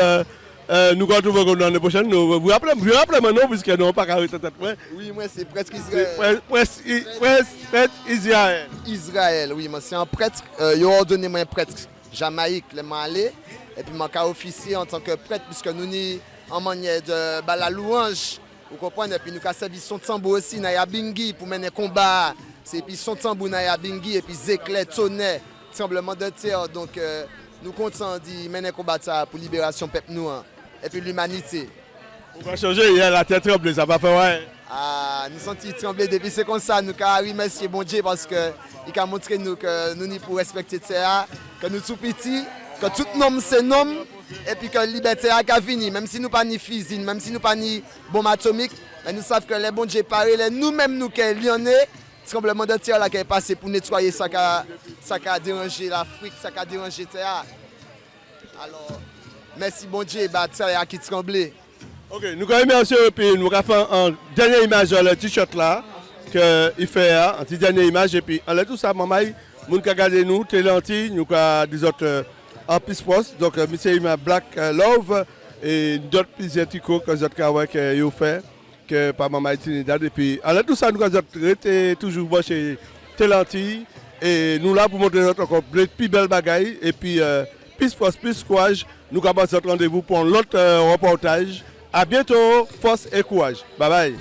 nous retrouvons l'année prochaine. Vous rappelez maintenant puisque nous n'avons pas arrêté tête. Oui, moi c'est presque Israël. Prêtre Israël. Israël, oui, moi c'est un prêtre. Ils ont ordonné moi un prêtre Jamaïque, les allé et puis je suis officier en tant que prêtre puisque nous sommes en manière de la louange. Vous comprenez? Et puis nous avons servi son tambour aussi, Naya Bingi, pour mener le combat. C'est puis son tambour, Naya Bingi, et puis éclairs, tonnerre, tremblement de terre. Donc nous comptons de mener le combat pour la libération du peuple nous et puis l'humanité. On va changer, il y a la tête tremblée, ça va faire ouais. Ah, nous sommes tremblés depuis c'est comme ça, nous avons remercié bon Dieu parce qu'il a montré nous que nous sommes pour respecter terre, que nous sommes petits, que tout nom c'est nom. Et puis que la liberté a fini, même si nous pas ni physique, même si nous pas ni bombe atomique, mais nous savons que les bons dieux parlent, nous-mêmes nous qui sommes lyonnais, tremblement de terre là qui est passé pour nettoyer ça qui a dérangé l'Afrique, ça qui a dérangé la terre. Alors, merci bon Dieu, terre qui tremblait. Ok, nous remercions et puis nous avons fait une dernière image le t-shirt là, qu'il fait, une dernière image, et puis en tout ça, maman, nous avons regardé nous, Télanti, nous avons des autres. En plus poste, donc monsieur Black Love et d'autres plusieurs ticots que vous avez fait que par Maman Trinidad et puis alors tout ça nous avons été toujours chez Télanti et nous là pour montrer notre encore plus belle bagaille et puis plus force plus courage nous avons notre rendez-vous pour l'autre reportage. À bientôt, force et courage. Bye bye.